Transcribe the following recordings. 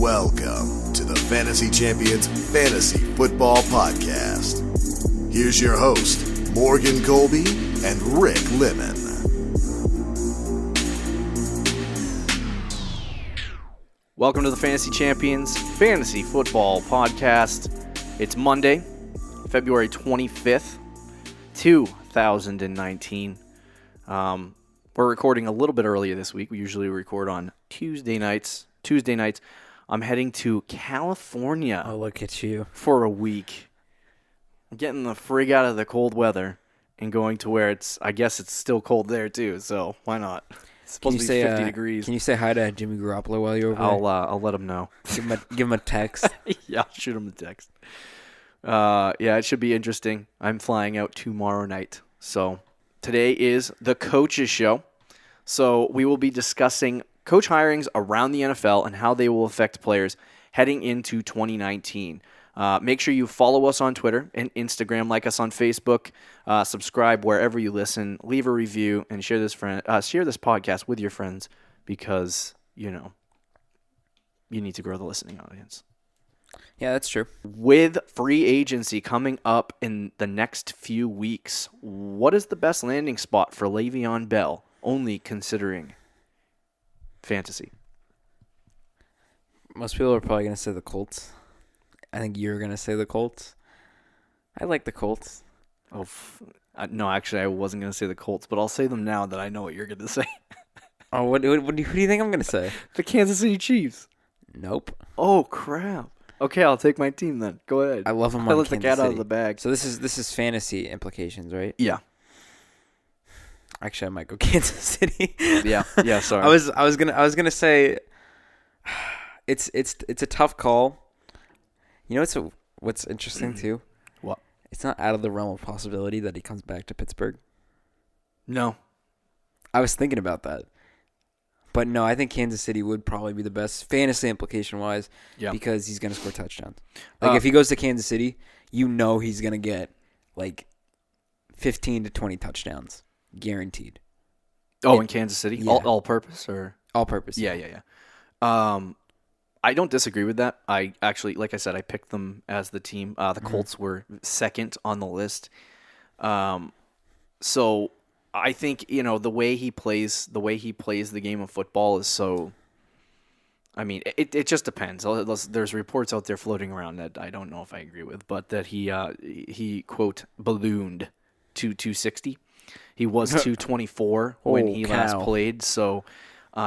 Welcome to the Fantasy Champions Fantasy Football Podcast. Here's your host, Morgan Colby and Rick Lemon. Welcome to the Fantasy Champions Fantasy Football Podcast. It's Monday, February 25th, 2019. We're recording a little bit earlier this week. We usually record on Tuesday nights. I'm heading to California. Oh, look at you. For a week. I'm getting the frig out of the cold weather and going to where I guess it's still cold there too, so why not? It's supposed to be 50 degrees. Can you say hi to Jimmy Garoppolo while you're over there? I'll let him know. Give him a text. Yeah, I'll shoot him a text. Yeah, it should be interesting. I'm flying out tomorrow night. So today is the Coaches Show. So we will be discussing coach hirings around the NFL and how they will affect players heading into 2019. Make sure you follow us on Twitter and Instagram, like us on Facebook, subscribe wherever you listen, leave a review, and share this podcast with your friends because, you need to grow the listening audience. Yeah, that's true. With free agency coming up in the next few weeks, what is the best landing spot for Le'Veon Bell, only considering fantasy? Most people are probably going to say the Colts. I think you're going to say the Colts. I like the Colts. Oh, no, actually, I wasn't going to say the Colts, but I'll say them now that I know what you're going to say. Oh, who do you think I'm going to say? The Kansas City Chiefs. Nope. Oh, crap. Okay, I'll take my team then. Go ahead. I love them on Kansas City. I let the cat City. out of the bag. So this is fantasy implications, right? Yeah. Actually, I might go Kansas City. Yeah, sorry. I was gonna say it's a tough call. You know what's interesting too? What? It's not out of the realm of possibility that he comes back to Pittsburgh. No. I was thinking about that. But no, I think Kansas City would probably be the best fantasy implication-wise because he's going to score touchdowns. Like, if he goes to Kansas City, you know he's going to get, 15 to 20 touchdowns. Guaranteed. Oh, in Kansas City? Yeah. All-purpose? Or? All-purpose. Yeah. I don't disagree with that. I actually, like I said, I picked them as the team. The Colts were second on the list. So I think, the way he plays the game of football is so, I mean, it just depends. There's reports out there floating around that I don't know if I agree with, but that he quote, ballooned to 260. He was 224 when he last played. So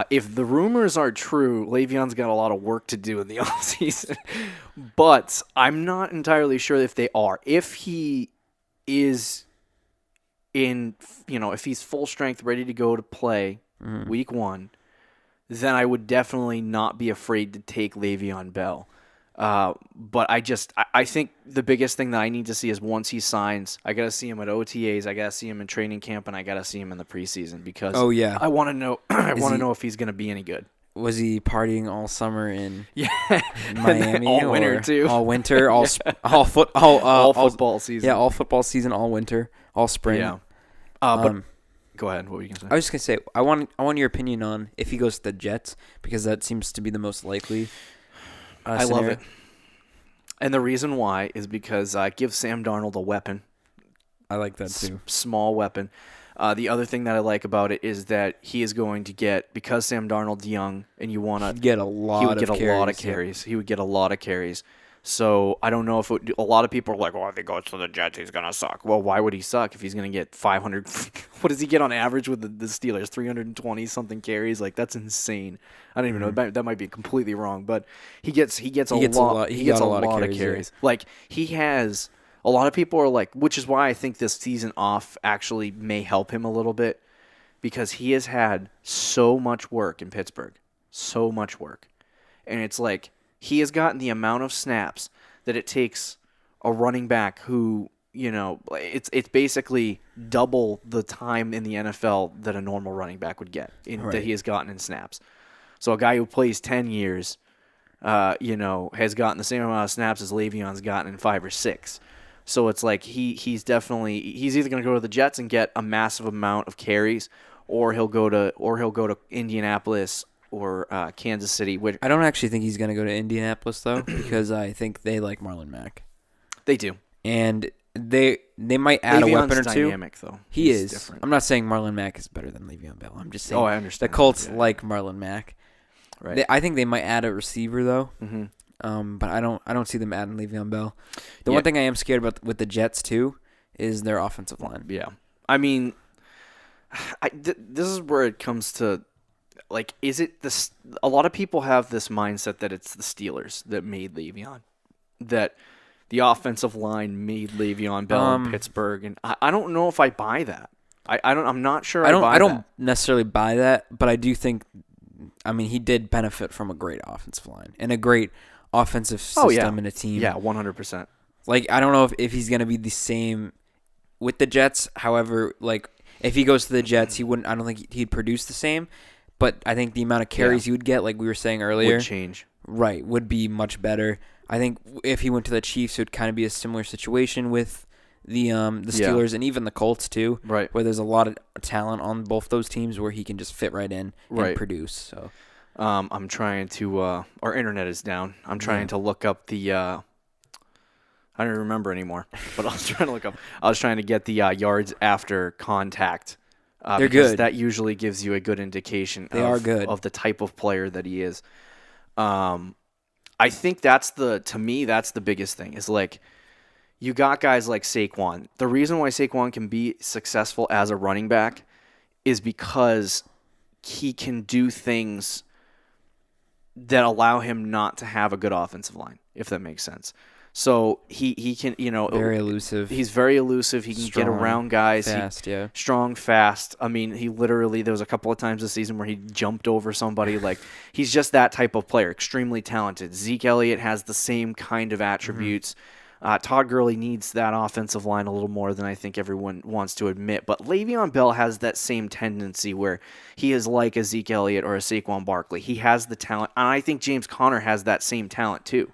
if the rumors are true, Le'Veon's got a lot of work to do in the offseason. But I'm not entirely sure if they are. If he is if he's full strength, ready to go to play week one, then I would definitely not be afraid to take Le'Veon Bell. But I think the biggest thing that I need to see is once he signs, I got to see him at OTAs, I got to see him in training camp, and I got to see him in the preseason because I want to know know if he's going to be any good. Was he partying all summer in Miami? All winter too. All winter, all football season. Yeah, all football season, all winter, all spring. Yeah. But go ahead. What were you going to say? I was just going to say I want your opinion on if he goes to the Jets because that seems to be the most likely. I love it. And the reason why is because give Sam Darnold a weapon. I like that too. Small weapon. The other thing that I like about it is that he is going to get, because Sam Darnold's young and you want to get a lot of carries. He would get a lot of carries. So I don't know if a lot of people are like, if he goes to the Jets, he's going to suck. Well, why would he suck if he's going to get 500? What does he get on average with the Steelers? 320-something carries? Like, that's insane. I don't even know. That might be completely wrong. But he gets a lot of carries. Yeah. Like, he has – a lot of people are like – which is why I think this season off actually may help him a little bit because he has had so much work in Pittsburgh. So much work. And it's like – he has gotten the amount of snaps that it takes a running back who, it's basically double the time in the NFL that a normal running back would get that he has gotten in snaps. So a guy who plays 10 years, has gotten the same amount of snaps as Le'Veon's gotten in 5 or 6. So it's like he's either going to go to the Jets and get a massive amount of carries, or he'll go to Indianapolis Kansas City. Which I don't actually think he's going to go to Indianapolis, though, because I think they like Marlon Mack. They do. And they might add a weapon or two. Dynamic, though. He's is. Different. I'm not saying Marlon Mack is better than Le'Veon Bell. I'm just saying I understand. the Colts like Marlon Mack. Right. I think they might add a receiver, though. Mm-hmm. But I don't see them adding Le'Veon Bell. The one thing I am scared about with the Jets, too, is their offensive line. Yeah. I mean, this is where it comes to, like, is it this? A lot of people have this mindset that it's the Steelers that made Le'Veon, that the offensive line made Le'Veon Bell in Pittsburgh, and I don't know if I buy that. I'm not sure. I don't necessarily buy that, but I do think. I mean, he did benefit from a great offensive line and a great offensive system and a team. Yeah, 100%. Like, I don't know if he's going to be the same with the Jets. However, like, if he goes to the Jets, I don't think he'd produce the same. But I think the amount of carries he would get, like we were saying earlier, would change. Right, would be much better. I think if he went to the Chiefs, it would kind of be a similar situation with the Steelers and even the Colts too, right? Where there's a lot of talent on both those teams where he can just fit right in and produce. So, I'm trying to. Our internet is down. I'm trying to look up the. I don't even remember anymore, but I was trying to look up. I was trying to get the yards after contact. They're good. That usually gives you a good indication. Of the type of player that he is. I think to me that's the biggest thing is like. You got guys like Saquon. The reason why Saquon can be successful as a running back is because he can do things that allow him not to have a good offensive line, if that makes sense. So he can, very elusive. He's very elusive. He can get around guys. Fast, strong, fast. I mean, there was a couple of times this season where he jumped over somebody. Like, he's just that type of player, extremely talented. Zeke Elliott has the same kind of attributes. Mm-hmm. Todd Gurley needs that offensive line a little more than I think everyone wants to admit. But Le'Veon Bell has that same tendency where he is like a Zeke Elliott or a Saquon Barkley. He has the talent. And I think James Conner has that same talent too.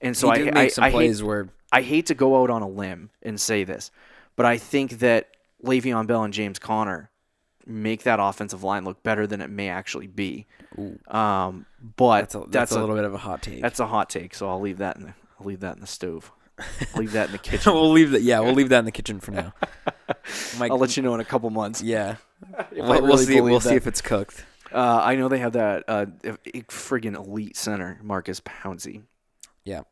And so I hate to go out on a limb and say this, but I think that Le'Veon Bell and James Conner make that offensive line look better than it may actually be. But that's a little bit of a hot take. That's a hot take, so I'll leave that in the stove. I'll leave that in the kitchen. We'll leave that in the kitchen for now. I'll let you know in a couple months. Yeah. We'll see if it's cooked. I know they have that friggin' elite center, Marcus Pouncey. Yeah.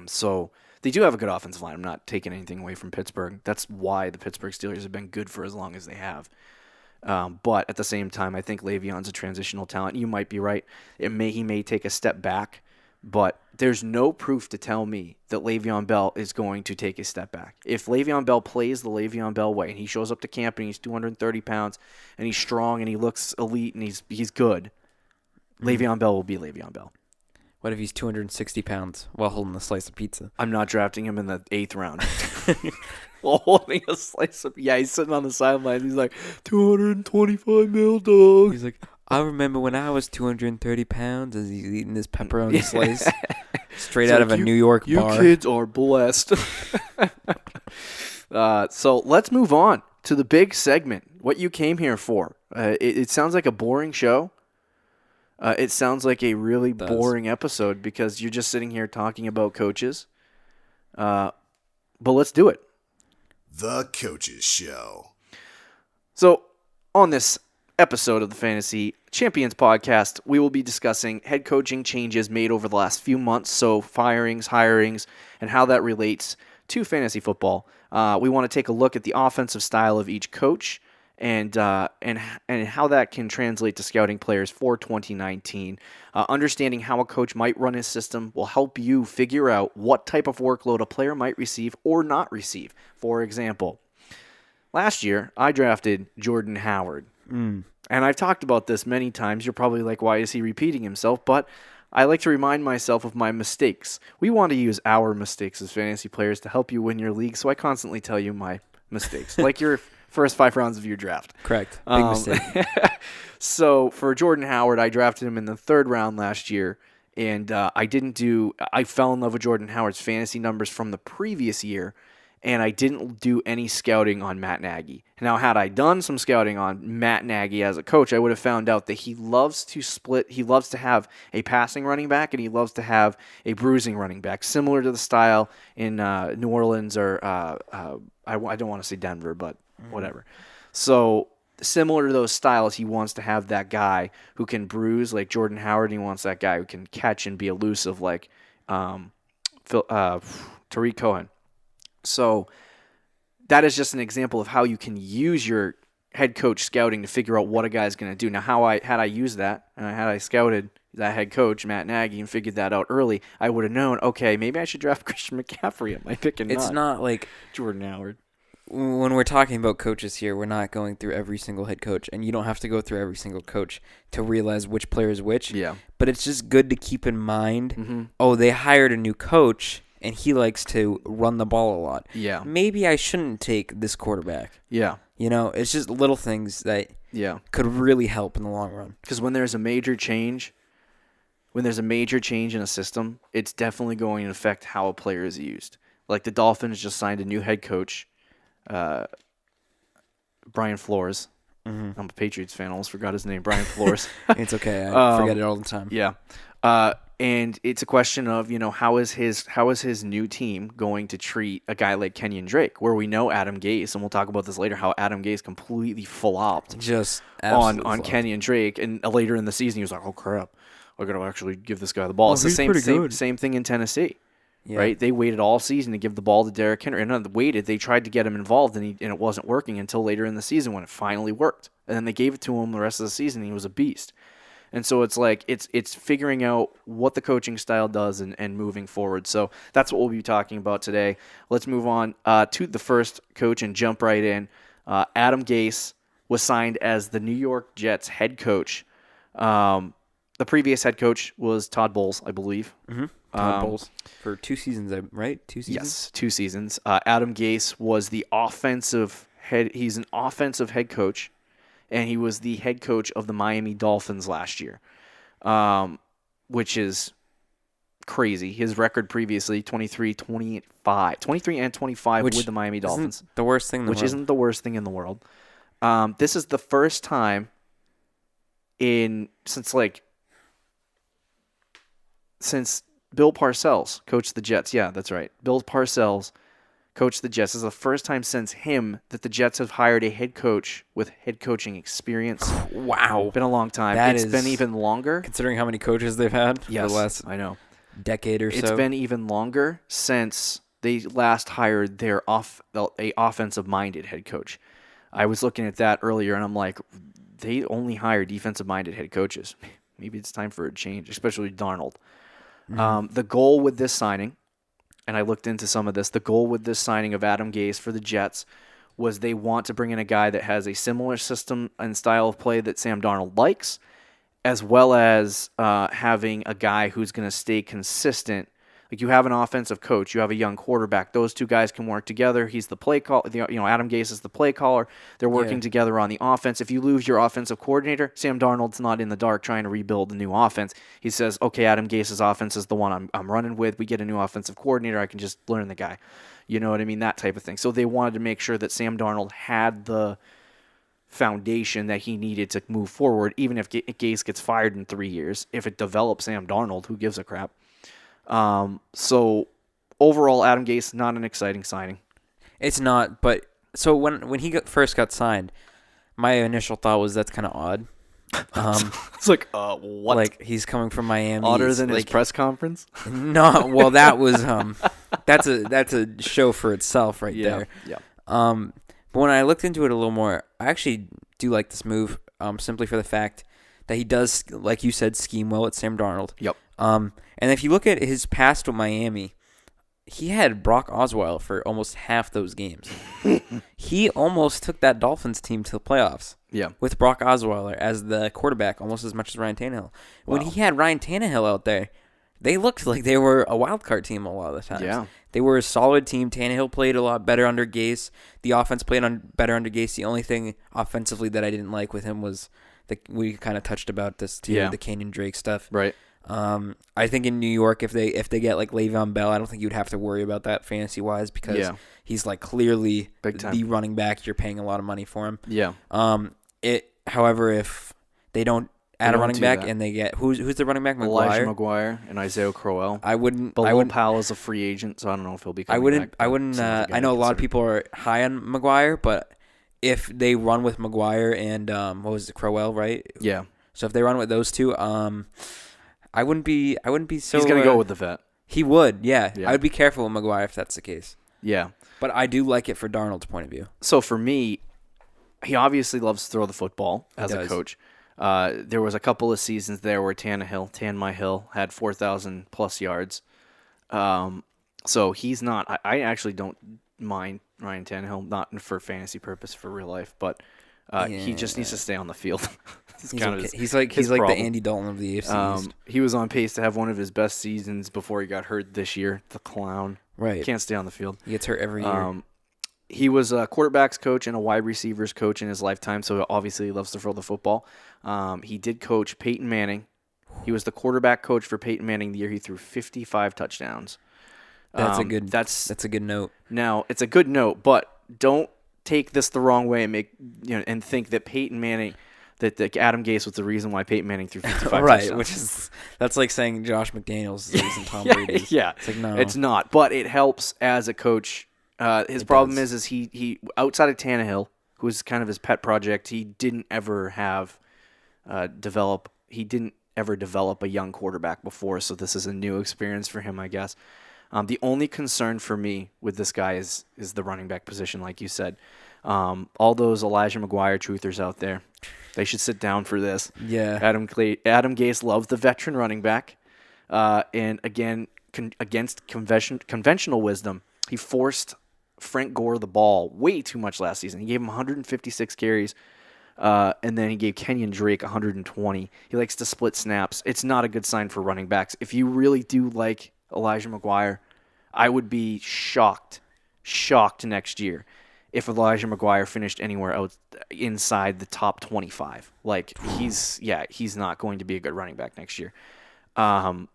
So they do have a good offensive line. I'm not taking anything away from Pittsburgh. That's why the Pittsburgh Steelers have been good for as long as they have. But at the same time, I think Le'Veon's a transitional talent. You might be right. He may take a step back. But there's no proof to tell me that Le'Veon Bell is going to take a step back. If Le'Veon Bell plays the Le'Veon Bell way and he shows up to camp and he's 230 pounds and he's strong and he looks elite and he's good, Le'Veon Bell will be Le'Veon Bell. What if he's 260 pounds while holding a slice of pizza? I'm not drafting him in the 8th round. While holding a slice of... Yeah, he's sitting on the sidelines. He's like, 225 mil, dog. He's like... I remember when I was 230 pounds as he's eating this pepperoni slice straight out of a New York bar. You kids are blessed. So let's move on to the big segment, what you came here for. It sounds like a boring show. It sounds like a really boring episode because you're just sitting here talking about coaches. But let's do it. The Coaches Show. So on this episode of the Fantasy Champions podcast, we will be discussing head coaching changes made over the last few months, so firings, hirings, and how that relates to fantasy football. We want to take a look at the offensive style of each coach and how that can translate to scouting players for 2019. Understanding how a coach might run his system will help you figure out what type of workload a player might receive or not receive. For example, last year I drafted Jordan Howard. And I've talked about this many times. You're probably like, why is he repeating himself? But I like to remind myself of my mistakes. We want to use our mistakes as fantasy players to help you win your league, so I constantly tell you my mistakes, like your first 5 rounds of your draft. Correct. Big mistake. So for Jordan Howard, I drafted him in the 3rd round last year, and I fell in love with Jordan Howard's fantasy numbers from the previous year, and I didn't do any scouting on Matt Nagy. Now, had I done some scouting on Matt Nagy as a coach, I would have found out that he loves to split. He loves to have a passing running back, and he loves to have a bruising running back, similar to the style in New Orleans or I don't want to say Denver, but whatever. So similar to those styles, he wants to have that guy who can bruise like Jordan Howard, and he wants that guy who can catch and be elusive like Tariq Cohen. So that is just an example of how you can use your head coach scouting to figure out what a guy's going to do. Now, had I used that, had I scouted that head coach, Matt Nagy, and figured that out early, I would have known, okay, maybe I should draft Christian McCaffrey at my pick and it's not like Jordan Howard. When we're talking about coaches here, we're not going through every single head coach, and you don't have to go through every single coach to realize which player is which. Yeah. But it's just good to keep in mind, they hired a new coach, and he likes to run the ball a lot. Yeah. Maybe I shouldn't take this quarterback. Yeah. It's just little things that could really help in the long run. Because when there's a major change in a system, it's definitely going to affect how a player is used. Like the Dolphins just signed a new head coach, Brian Flores. I'm a Patriots fan. I almost forgot his name, Brian Flores. It's okay. I forget it all the time. Yeah. And it's a question of, how is his new team going to treat a guy like Kenyon Drake, where we know Adam Gase, and we'll talk about this later, how Adam Gase completely flopped just on Kenyon Drake, and later in the season he was like, oh crap, I got to actually give this guy the ball. It's the same thing in Tennessee. Yeah. Right? They waited all season to give the ball to Derrick Henry. And they tried to get him involved, and it wasn't working until later in the season when it finally worked. And then they gave it to him the rest of the season, and he was a beast. And so it's like it's figuring out what the coaching style does and moving forward. So that's what we'll be talking about today. Let's move on to the first coach and jump right in. Adam Gase was signed as the New York Jets head coach. The previous head coach was Todd Bowles, I believe. Todd Bowles for 2 seasons, right? 2 seasons? Yes, 2 seasons. Adam Gase was the offensive head. He's an offensive head coach, and he was the head coach of the Miami Dolphins last year, which is crazy. His record previously, 23-25 with the Miami Dolphins. The worst thing in the world. Which isn't the worst thing in the world. This is the first time since Bill Parcells coached the Jets. Yeah, that's right. Bill Parcells coached the Jets. This is the first time since him that the Jets have hired a head coach with head coaching experience. Wow. Been a long time. It's been even longer. Considering how many coaches they've had for the last decade or so. It's been even longer since they last hired a offensive-minded head coach. I was looking at that earlier, and I'm like, they only hire defensive-minded head coaches. Maybe it's time for a change, especially Darnold. The goal with this signing, and I looked into some of this, the goal with this signing of Adam Gase for the Jets was they want to bring in a guy that has a similar system and style of play that Sam Darnold likes, as well as having a guy who's going to stay consistent. Like, you have an offensive coach, you have a young quarterback. Those two guys can work together. He's the play call. Adam Gase is the play caller. They're working together on the offense. If you lose your offensive coordinator, Sam Darnold's not in the dark trying to rebuild a new offense. He says, "Okay, Adam Gase's offense is the one I'm running with. We get a new offensive coordinator. I can just learn the guy." You know what I mean? That type of thing. So they wanted to make sure that Sam Darnold had the foundation that he needed to move forward, even if Gase gets fired in 3 years. If it develops Sam Darnold, who gives a crap? So overall, Adam Gase, not an exciting signing. It's not, but so when he first got signed, my initial thought was that's kind of odd. It's like, what? Like, he's coming from Miami. Odder than his press conference? No, well, that was that's a show for itself there. Yeah. But when I looked into it a little more, I actually do like this move, simply for the fact that he does, like you said, scheme well at Sam Darnold. Yep. And if you look at his past with Miami, he had Brock Osweiler for almost half those games. He almost took that Dolphins team to the playoffs. Yeah. With Brock Osweiler as the quarterback, almost as much as Ryan Tannehill. When he had Ryan Tannehill out there, they looked like they were a wild card team a lot of the times. Yeah. They were a solid team. Tannehill played a lot better under Gase. The offense played better under Gase. The only thing offensively that I didn't like with him was we kind of touched about this too, the Kenyon Drake stuff. Right. I think in New York, if they get like Le'Veon Bell, I don't think you'd have to worry about that fantasy wise because he's like clearly the running back. You're paying a lot of money for him. Yeah. However, if they don't add a running back and they get who's the running back? Elijah McGuire and Isaiah Crowell. I wouldn't. Powell is a free agent, so I don't know if he'll be coming back. I wouldn't. I know a lot of people are high on McGuire, but if they run with McGuire and what was it, Crowell, right? Yeah. So if they run with those two, I wouldn't be so. He's gonna go with the vet. He would, yeah. I would be careful with McGuire if that's the case. Yeah. But I do like it for Darnold's point of view. So for me, he obviously loves to throw the football as a coach. There was a couple of seasons there where Tan My Hill, had 4,000 plus yards. So he's not. I actually don't mind Ryan Tannehill, not for fantasy purpose, for real life, but he just needs to stay on the field. He's like the Andy Dalton of the AFC East. He was on pace to have one of his best seasons before he got hurt this year. The clown, right? Can't stay on the field. He gets hurt every year. He was a quarterbacks coach and a wide receivers coach in his lifetime, so obviously he loves to throw the football. He did coach Peyton Manning. He was the quarterback coach for Peyton Manning the year he threw 55 touchdowns. That's a good note. Now, it's a good note, but don't take this the wrong way and think that Peyton Manning, that Adam Gase was the reason why Peyton Manning threw 55 right, touchdowns. That's like saying Josh McDaniels is the reason Tom Brady. Yeah, it's like, no, it's not. But it helps as a coach. His problem is he outside of Tannehill, who was kind of his pet project, he didn't ever have develop a young quarterback before, so this is a new experience for him, I guess. The only concern for me with this guy is the running back position, like you said. All those Elijah McGuire truthers out there, they should sit down for this. Yeah. Adam Gase loves the veteran running back. And again, against conventional wisdom, he forced Frank Gore the ball way too much last season. He gave him 156 carries, and then he gave Kenyon Drake 120. He likes to split snaps. It's not a good sign for running backs. If you really do like Elijah McGuire, I would be shocked next year if Elijah McGuire finished anywhere else inside the top 25. Like he's not going to be a good running back next year. It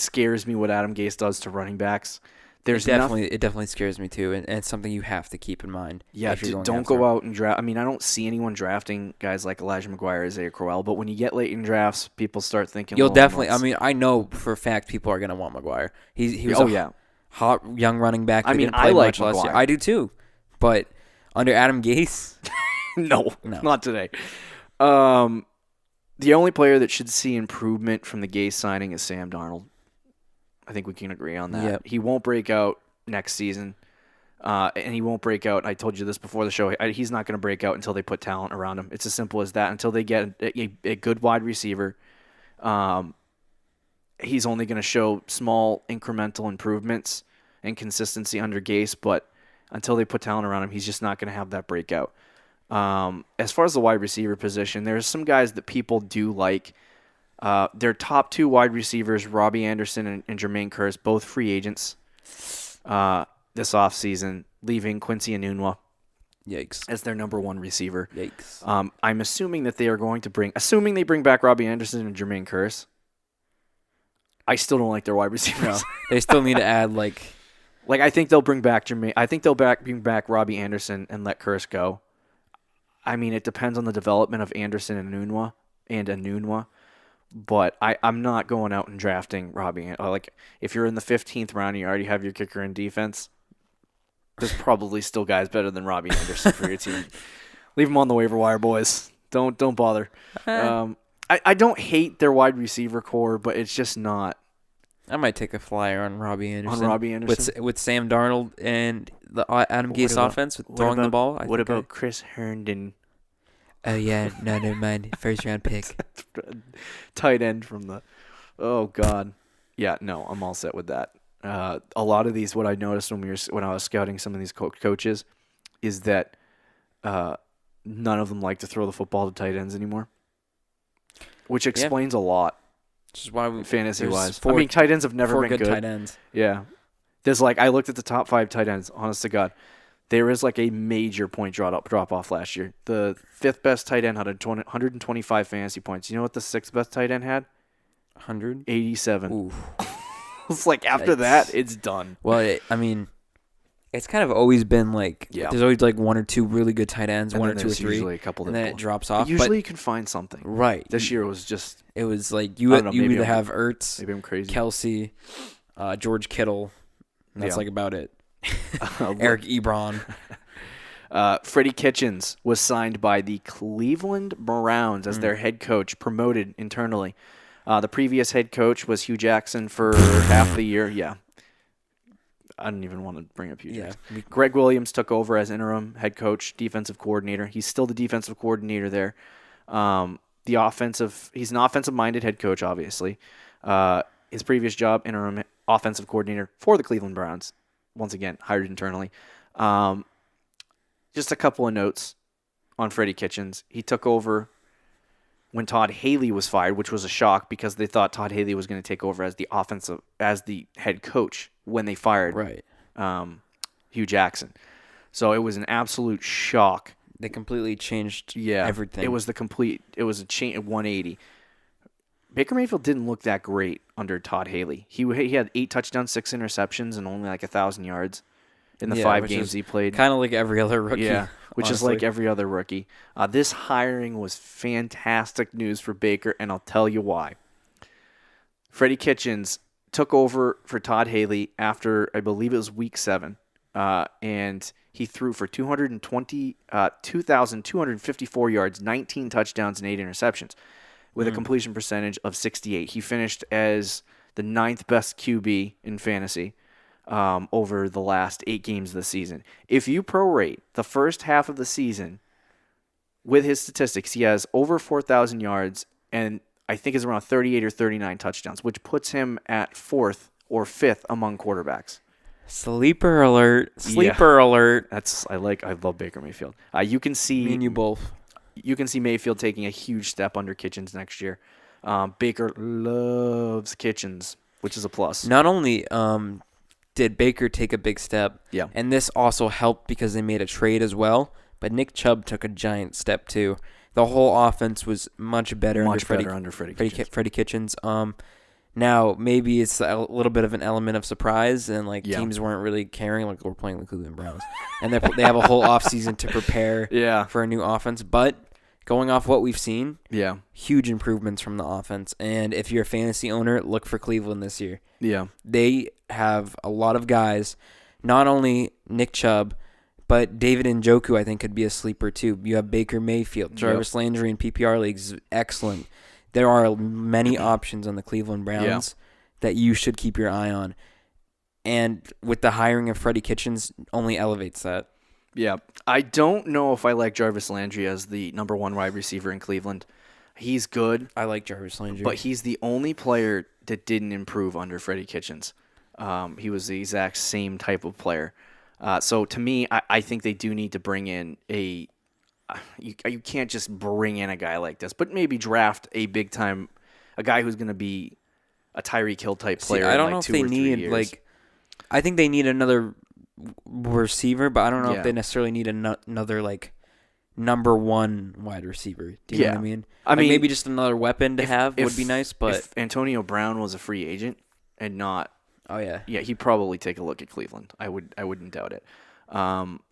scares me what Adam Gase does to running backs. It definitely scares me too, and it's something you have to keep in mind. Yeah, don't go out and draft. I mean, I don't see anyone drafting guys like Elijah McGuire, Isaiah Crowell, but when you get late in drafts, people start thinking. You'll definitely. I mean, I know for a fact people are going to want McGuire. He was hot young running back. I mean, I like McGuire. Last year. I do too, but under Adam Gase, no, not today. The only player that should see improvement from the Gase signing is Sam Darnold. I think we can agree on that. Yep. He won't break out next season, and he won't break out. I told you this before the show. He's not going to break out until they put talent around him. It's as simple as that. Until they get a good wide receiver, he's only going to show small incremental improvements and consistency under Gase, but until they put talent around him, he's just not going to have that breakout. As far as the wide receiver position, there's some guys that people do like. Their top two wide receivers, Robbie Anderson and Jermaine Kearse, both free agents this offseason, leaving Quincy Enunwa as their number one receiver. Yikes. I'm assuming that they are going to assuming they bring back Robbie Anderson and Jermaine Kearse. I still don't like their wide receivers. No, they still need to add I think they'll bring back Jermaine. I think they'll bring back Robbie Anderson and let Kearse go. I mean, it depends on the development of Anderson and Enunwa. But I'm not going out and drafting Robbie. If you're in the 15th round and you already have your kicker in defense, there's probably still guys better than Robbie Anderson for your team. Leave them on the waiver wire, boys. Don't bother. I don't hate their wide receiver core, but it's just not. I might take a flyer on Robbie Anderson. With Sam Darnold and the Adam Gase offense with throwing the ball. What about Chris Herndon? Oh, yeah. No, never mind. First-round pick. Tight end from the... Oh, God. Yeah, no, I'm all set with that. A lot of these, what I noticed when I was scouting some of these coaches, is that none of them like to throw the football to tight ends anymore, which explains a lot. Which is why fantasy-wise. I mean, tight ends have never been good. Tight ends. Yeah. I looked at the top 5 tight ends, honest to God. There is a major point drop-off last year. The 5th best tight end had 125 fantasy points. You know what the 6th best tight end had? 100? 87. Ooh. It's like after that, it's done. Well, I mean, it's kind of always been like there's always like one or two really good tight ends, and one or two or three, usually a couple and that then it drops off. But usually you can find something. Right. This year was just... It was like you either have Ertz, maybe I'm crazy. Kelsey, George Kittle, and that's like about it. Eric Ebron. Freddie Kitchens was signed by the Cleveland Browns as their head coach, promoted internally. The previous head coach was Hugh Jackson for half the year. Yeah. I don't even want to bring up Hugh Jackson. Greg Williams took over as interim head coach, defensive coordinator. He's still the defensive coordinator there. He's an offensive-minded head coach, obviously. His previous job, interim offensive coordinator for the Cleveland Browns. Once again, hired internally. Just a couple of notes on Freddie Kitchens. He took over when Todd Haley was fired, which was a shock because they thought Todd Haley was going to take over as the head coach when they fired Hugh Jackson. So it was an absolute shock. They completely changed everything. It was a change 180. Baker Mayfield didn't look that great under Todd Haley. He had 8 touchdowns, 6 interceptions, and only like 1,000 yards in the 5 games he played. Kind of like every other rookie. Yeah, which is like every other rookie. This hiring was fantastic news for Baker, and I'll tell you why. Freddie Kitchens took over for Todd Haley after, I believe it was week 7, and he threw for 2,254 yards, 19 touchdowns, and 8 interceptions, with a completion percentage of 68. He finished as the 9th best QB in fantasy over the last 8 games of the season. If you prorate the first half of the season with his statistics, he has over 4,000 yards and I think is around 38 or 39 touchdowns, which puts him at 4th or 5th among quarterbacks. Sleeper alert! Sleeper alert! I love Baker Mayfield. You can see me and you both. You can see Mayfield taking a huge step under Kitchens next year. Baker loves Kitchens, which is a plus. Not only did Baker take a big step, and this also helped because they made a trade as well, but Nick Chubb took a giant step too. The whole offense was much better under Freddie Kitchens. Now, maybe it's a little bit of an element of surprise, and teams weren't really caring, like we're playing the Cleveland Browns. And they have a whole offseason to prepare for a new offense. But going off what we've seen, huge improvements from the offense. And if you're a fantasy owner, look for Cleveland this year. Yeah. They have a lot of guys, not only Nick Chubb, but David Njoku, I think, could be a sleeper too. You have Baker Mayfield, Jarvis Landry in PPR leagues, excellent. There are many options on the Cleveland Browns that you should keep your eye on. And with the hiring of Freddie Kitchens, only elevates that. Yeah. I don't know if I like Jarvis Landry as the number 1 wide receiver in Cleveland. He's good. I like Jarvis Landry. But he's the only player that didn't improve under Freddie Kitchens. He was the exact same type of player. So to me, I think they do need to bring in a... You can't just bring in a guy like this, but maybe draft a big-time... A guy who's going to be a Tyreek Hill type player. I don't know if they need... I think they need another receiver, but I don't know if they necessarily need another number 1 wide receiver. Do you know what I mean? I mean, maybe just another weapon to have would be nice. But if Antonio Brown was a free agent and not, yeah, he'd probably take a look at Cleveland. I wouldn't doubt it.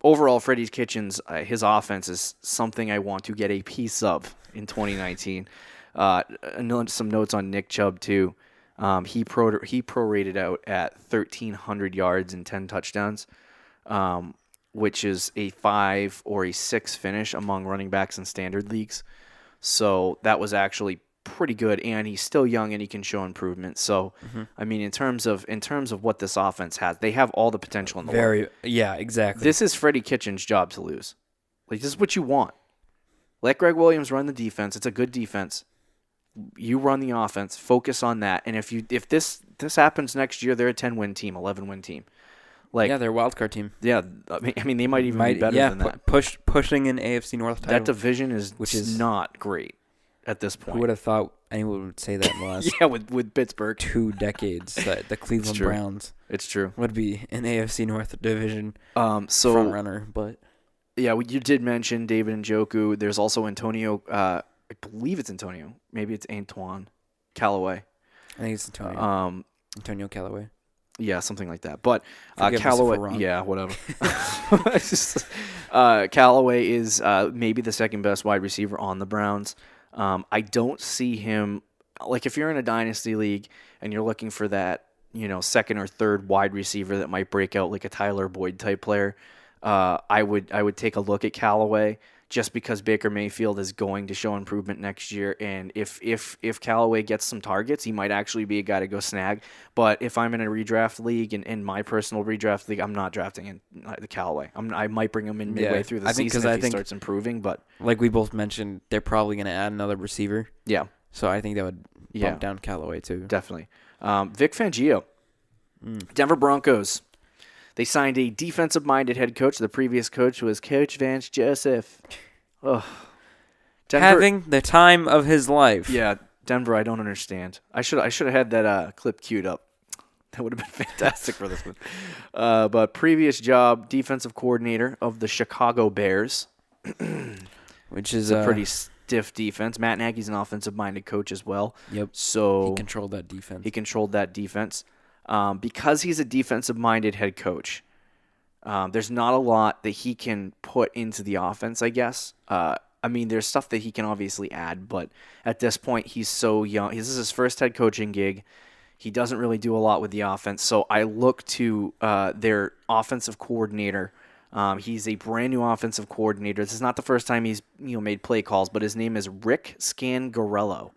Overall, Freddie Kitchens, his offense is something I want to get a piece of in 2019. Some notes on Nick Chubb too. He prorated out at 1,300 yards and 10 touchdowns, which is a 5 or a 6 finish among running backs in standard leagues. So that was actually pretty good, and he's still young and he can show improvement. So, I mean, in terms of what this offense has, they have all the potential in the world. Yeah, exactly. This is Freddie Kitchens' job to lose. This is what you want. Let Greg Williams run the defense. It's a good defense. You run the offense. Focus on that. And if this happens next year, they're a 10-win team, 11-win team. They're a wild card team. Yeah, I mean they might even be better than that. Pushing an AFC North title. That division is not great at this point. Who would have thought anyone would say that in the last with Pittsburgh 2 decades that the Cleveland Browns it's true would be an AFC North division so front runner. But yeah, you did mention David Njoku. There's also Antonio. I believe it's Antonio. Maybe it's Antoine Callaway. I think it's Antonio Callaway. Yeah, something like that. But Callaway, yeah, whatever. Callaway is maybe the second best wide receiver on the Browns. I don't see him, like, if you're in a dynasty league and you're looking for that, second or third wide receiver that might break out, like a Tyler Boyd type player, I would take a look at Callaway, just because Baker Mayfield is going to show improvement next year. And if Callaway gets some targets, he might actually be a guy to go snag. But if I'm in a redraft league, and in my personal redraft league, I'm not drafting in the Callaway. I might bring him in midway through the season if he starts improving. But like we both mentioned, they're probably going to add another receiver. Yeah. So I think that would bump down Callaway too. Definitely. Vic Fangio, Denver Broncos. They signed a defensive-minded head coach. The previous coach was Coach Vance Joseph. Ugh. Denver, having the time of his life. Yeah, Denver, I don't understand. I should have had that clip queued up. That would have been fantastic for this one. But previous job, defensive coordinator of the Chicago Bears. Which is a pretty stiff defense. Matt Nagy's an offensive-minded coach as well. Yep. So he controlled that defense. Because he's a defensive-minded head coach, there's not a lot that he can put into the offense, I guess. There's stuff that he can obviously add, but at this point, he's so young. This is his first head coaching gig. He doesn't really do a lot with the offense, so I look to their offensive coordinator. He's a brand-new offensive coordinator. This is not the first time he's made play calls, but his name is Rick Scangarello.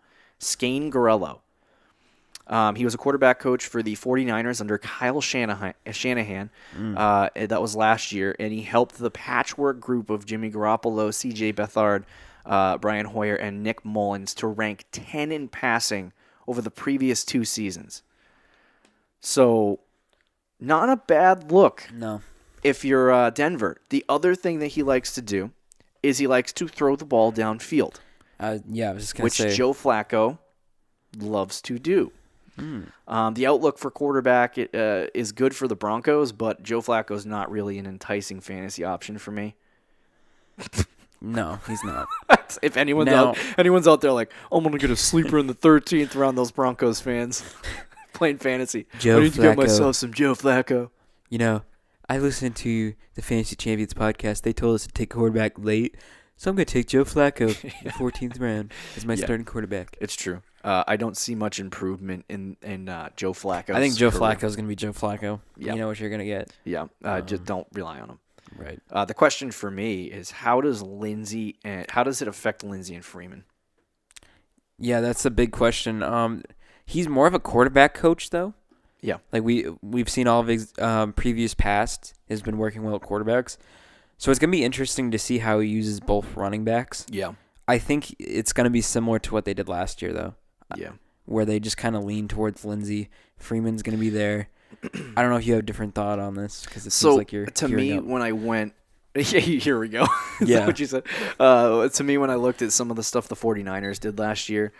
He was a quarterback coach for the 49ers under Kyle Shanahan. That was last year, and he helped the patchwork group of Jimmy Garoppolo, C.J. Beathard, Brian Hoyer, and Nick Mullins to rank 10 in passing over the previous 2 seasons. So, not a bad look. No. If you're Denver. The other thing that he likes to do is he likes to throw the ball downfield. I was just going to say. Which Joe Flacco loves to do. The outlook for quarterback is good for the Broncos, but Joe Flacco's not really an enticing fantasy option for me. No, he's not. If anyone's out there like, I'm going to get a sleeper in the 13th round, those Broncos fans playing fantasy. I need to get myself some Joe Flacco. I listened to the Fantasy Champions podcast. They told us to take quarterback late, so I'm going to take Joe Flacco in the 14th round as my starting quarterback. It's true. I don't see much improvement in Joe Flacco. I think Joe Flacco is going to be Joe Flacco. Yep. You know what you're going to get. Yeah, just don't rely on him. Right. The question for me is how does it affect Lindsey and Freeman? Yeah, that's a big question. He's more of a quarterback coach, though. Yeah. Like we've seen all of his previous past has been working well with quarterbacks. So it's going to be interesting to see how he uses both running backs. Yeah. I think it's going to be similar to what they did last year, though. Yeah. Where they just kind of lean towards Lindsey. Freeman's going to be there. I don't know if you have a different thought on this because it seems like you're to me, when I went... here we go. Is yeah. that what you said? To me, when I looked at some of the stuff the 49ers did last year,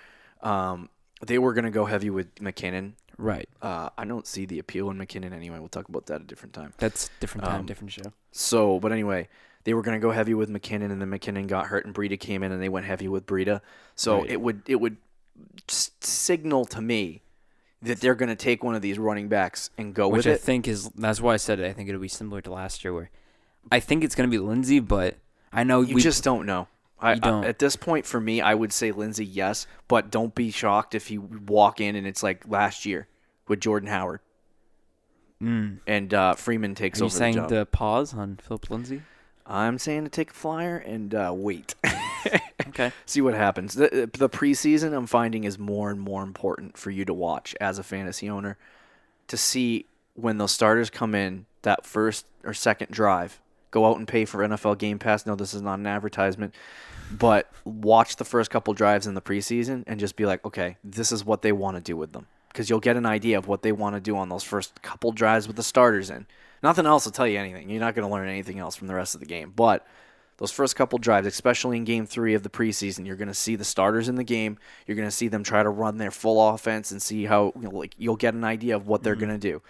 they were going to go heavy with McKinnon. Right. I don't see the appeal in McKinnon anyway. We'll talk about that a different time. That's different time, different show. So, but anyway, they were going to go heavy with McKinnon, and then McKinnon got hurt, and Breida came in, and they went heavy with Breida. So right. it would signal to me that they're going to take one of these running backs and go with it. Which I think that's why I said it. I think it'll be similar to last year, where I think it's going to be Lindsey, but I know you just don't know. Don't. At this point, for me, I would say Lindsey, yes, but don't be shocked if you walk in and it's like last year with Jordan Howard. And Freeman takes over the job. Are you saying to pause on Philip Lindsay? I'm saying to take a flyer and wait. Okay. See what happens. The preseason, I'm finding, is more and more important for you to watch as a fantasy owner to see when those starters come in that first or second drive. Go out and pay for NFL Game Pass. No, this is not an advertisement. But watch the first couple drives in the preseason and just be like, okay, this is what they want to do with them. Because you'll get an idea of what they want to do on those first couple drives with the starters in. Nothing else will tell you anything. You're not going to learn anything else from the rest of the game. But those first couple drives, especially in Game 3 of the preseason, you're going to see the starters in the game. You're going to see them try to run their full offense and see how you'll get an idea of what they're going to do.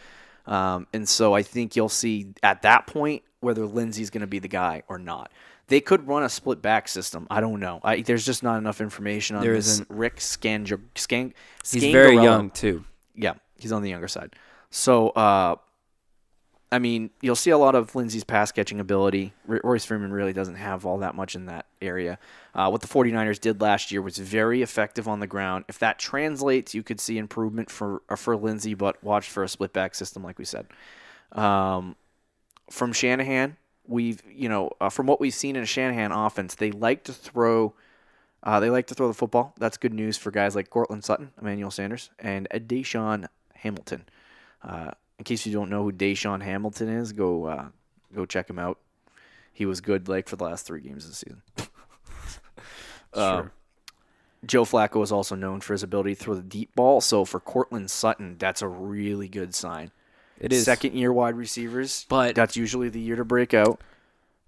And so I think you'll see at that point whether Lindsey's going to be the guy or not. They could run a split back system. I don't know. There's just not enough information on this. Rick Scangarello. He's very young too. Yeah, he's on the younger side. So, I mean, you'll see a lot of Lindsey's pass catching ability. Royce Freeman really doesn't have all that much in that area. What the 49ers did last year was very effective on the ground. If that translates, you could see improvement for Lindsey, but watch for a split back system, like we said. From Shanahan, from what we've seen in a Shanahan offense, they like to throw the football. That's good news for guys like Cortland Sutton, Emmanuel Sanders, and Deshaun Hamilton. In case you don't know who Deshaun Hamilton is, go check him out. He was good for the last 3 games of the season. Sure. Joe Flacco is also known for his ability to throw the deep ball. So for Cortland Sutton, that's a really good sign. It is. Second-year wide receivers, but that's usually the year to break out.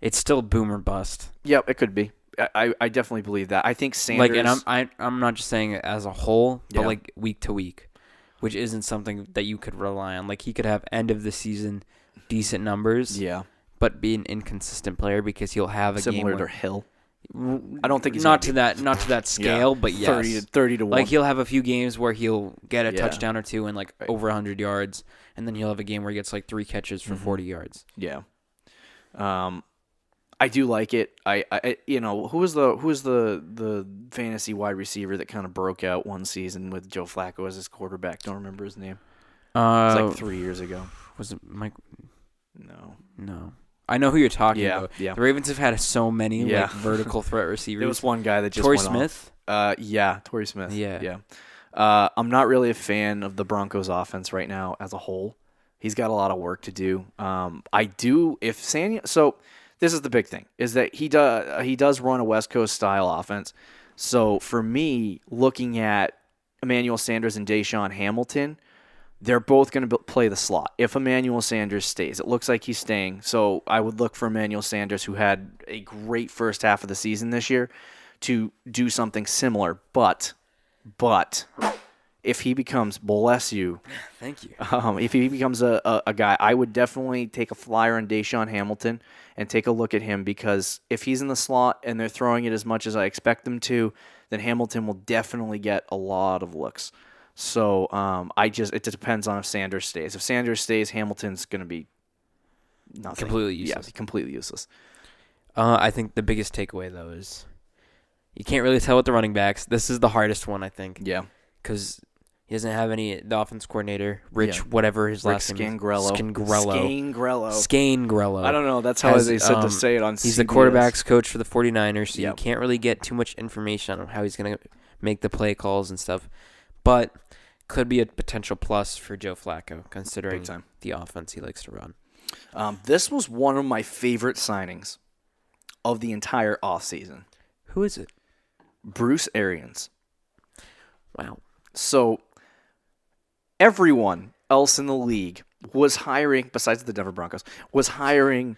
It's still boom or bust. Yep, it could be. I definitely believe that. I think Sanders... and I'm not just saying it as a whole, but week to week, which isn't something that you could rely on. He could have end-of-the-season decent numbers, but be an inconsistent player because he'll have a similar game to Hill. I don't think he's not to that scale, but yes, 30 to 1. He'll have a few games where he'll get a touchdown or two and over 100 yards, and then he'll have a game where he gets 3 catches for 40 yards. Yeah, I do like it. Who was the fantasy wide receiver that kind of broke out one season with Joe Flacco as his quarterback? Don't remember his name. It was 3 years ago. Was it Mike? No. I know who you're talking about. Yeah. The Ravens have had so many vertical threat receivers. There was one guy that just Torrey went Smith? Off. Torrey Smith. Yeah. I'm not really a fan of the Broncos offense right now as a whole. He's got a lot of work to do. So this is the big thing, is that he does run a West Coast style offense. So for me, looking at Emmanuel Sanders and Deshaun Hamilton, they're both going to play the slot. If Emmanuel Sanders stays, it looks like he's staying. So I would look for Emmanuel Sanders, who had a great first half of the season this year, to do something similar. But if he becomes, bless you, thank you. If he becomes a guy, I would definitely take a flyer on Deshaun Hamilton and take a look at him, because if he's in the slot and they're throwing it as much as I expect them to, then Hamilton will definitely get a lot of looks. So it depends on if Sanders stays. If Sanders stays, Hamilton's going to be nothing. Completely useless. Yeah, completely useless. I think the biggest takeaway, though, is you can't really tell with the running backs. This is the hardest one, I think. Yeah. Because he doesn't have the offense coordinator, whatever his last name is. Scangarello. I don't know. That's how they said to say it on CBS. He's the quarterback's coach for the 49ers, so you can't really get too much information on how he's going to make the play calls and stuff. But could be a potential plus for Joe Flacco, considering the offense he likes to run. This was one of my favorite signings of the entire offseason. Who is it? Bruce Arians. Wow. So everyone else in the league was hiring, besides the Denver Broncos, was hiring